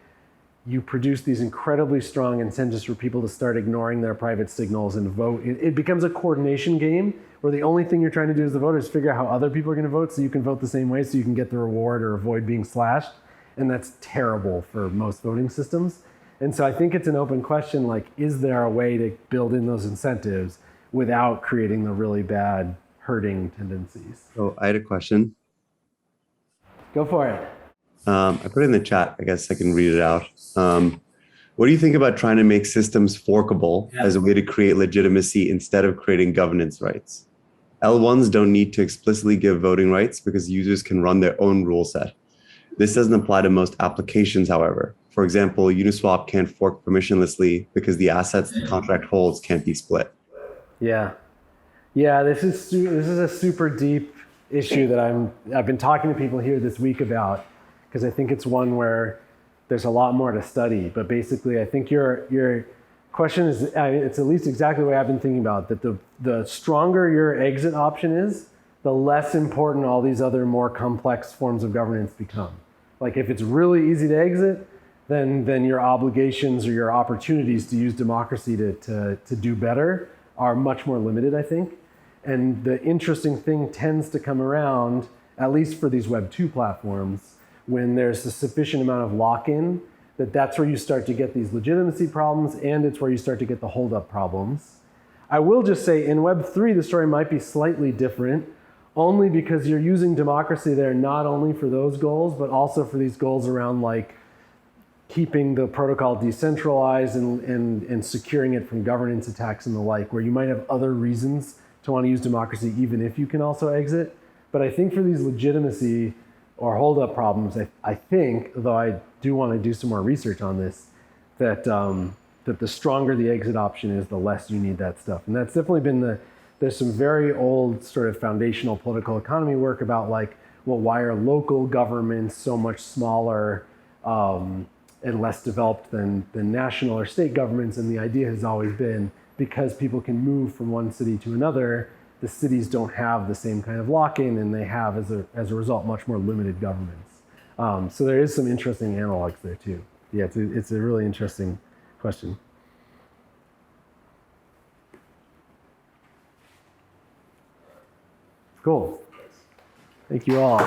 Speaker 2: you produce these incredibly strong incentives for people to start ignoring their private signals and vote. It becomes a coordination game where the only thing you're trying to do as the voter is figure out how other people are going to vote so you can vote the same way so you can get the reward or avoid being slashed. And that's terrible for most voting systems. And so I think it's an open question, like, is there a way to build in those incentives without creating the really bad herding tendencies?
Speaker 7: So I had a question.
Speaker 2: Go for it.
Speaker 7: I put it in the chat. I guess I can read it out. What do you think about trying to make systems forkable as a way to create legitimacy instead of creating governance rights? L1s don't need to explicitly give voting rights because users can run their own rule set. This doesn't apply to most applications, however. For example, Uniswap can't fork permissionlessly because the assets the contract holds can't be split.
Speaker 2: Yeah, this is a super deep issue that I've been talking to people here this week about, because I think it's one where there's a lot more to study. But basically, I think your question is, it's at least exactly the way I've been thinking about it, that the stronger your exit option is, the less important all these other more complex forms of governance become. Like if it's really easy to exit, then your obligations or your opportunities to use democracy to do better are much more limited, I think. And the interesting thing tends to come around, at least for these Web 2 platforms, when there's a sufficient amount of lock-in, that's where you start to get these legitimacy problems, and it's where you start to get the holdup problems. I will just say in Web 3, the story might be slightly different, only because you're using democracy there not only for those goals, but also for these goals around like keeping the protocol decentralized and securing it from governance attacks and the like, where you might have other reasons to want to use democracy even if you can also exit. But I think for these legitimacy or holdup problems, I think, though I do want to do some more research on this, that the stronger the exit option is, the less you need that stuff. And that's definitely been there's some very old sort of foundational political economy work about like, well, why are local governments so much smaller and less developed than national or state governments? And the idea has always been, because people can move from one city to another, the cities don't have the same kind of lock-in, and they have, as a result, much more limited governments. So there is some interesting analogs there too. Yeah, it's a really interesting question. Cool. Thank you all.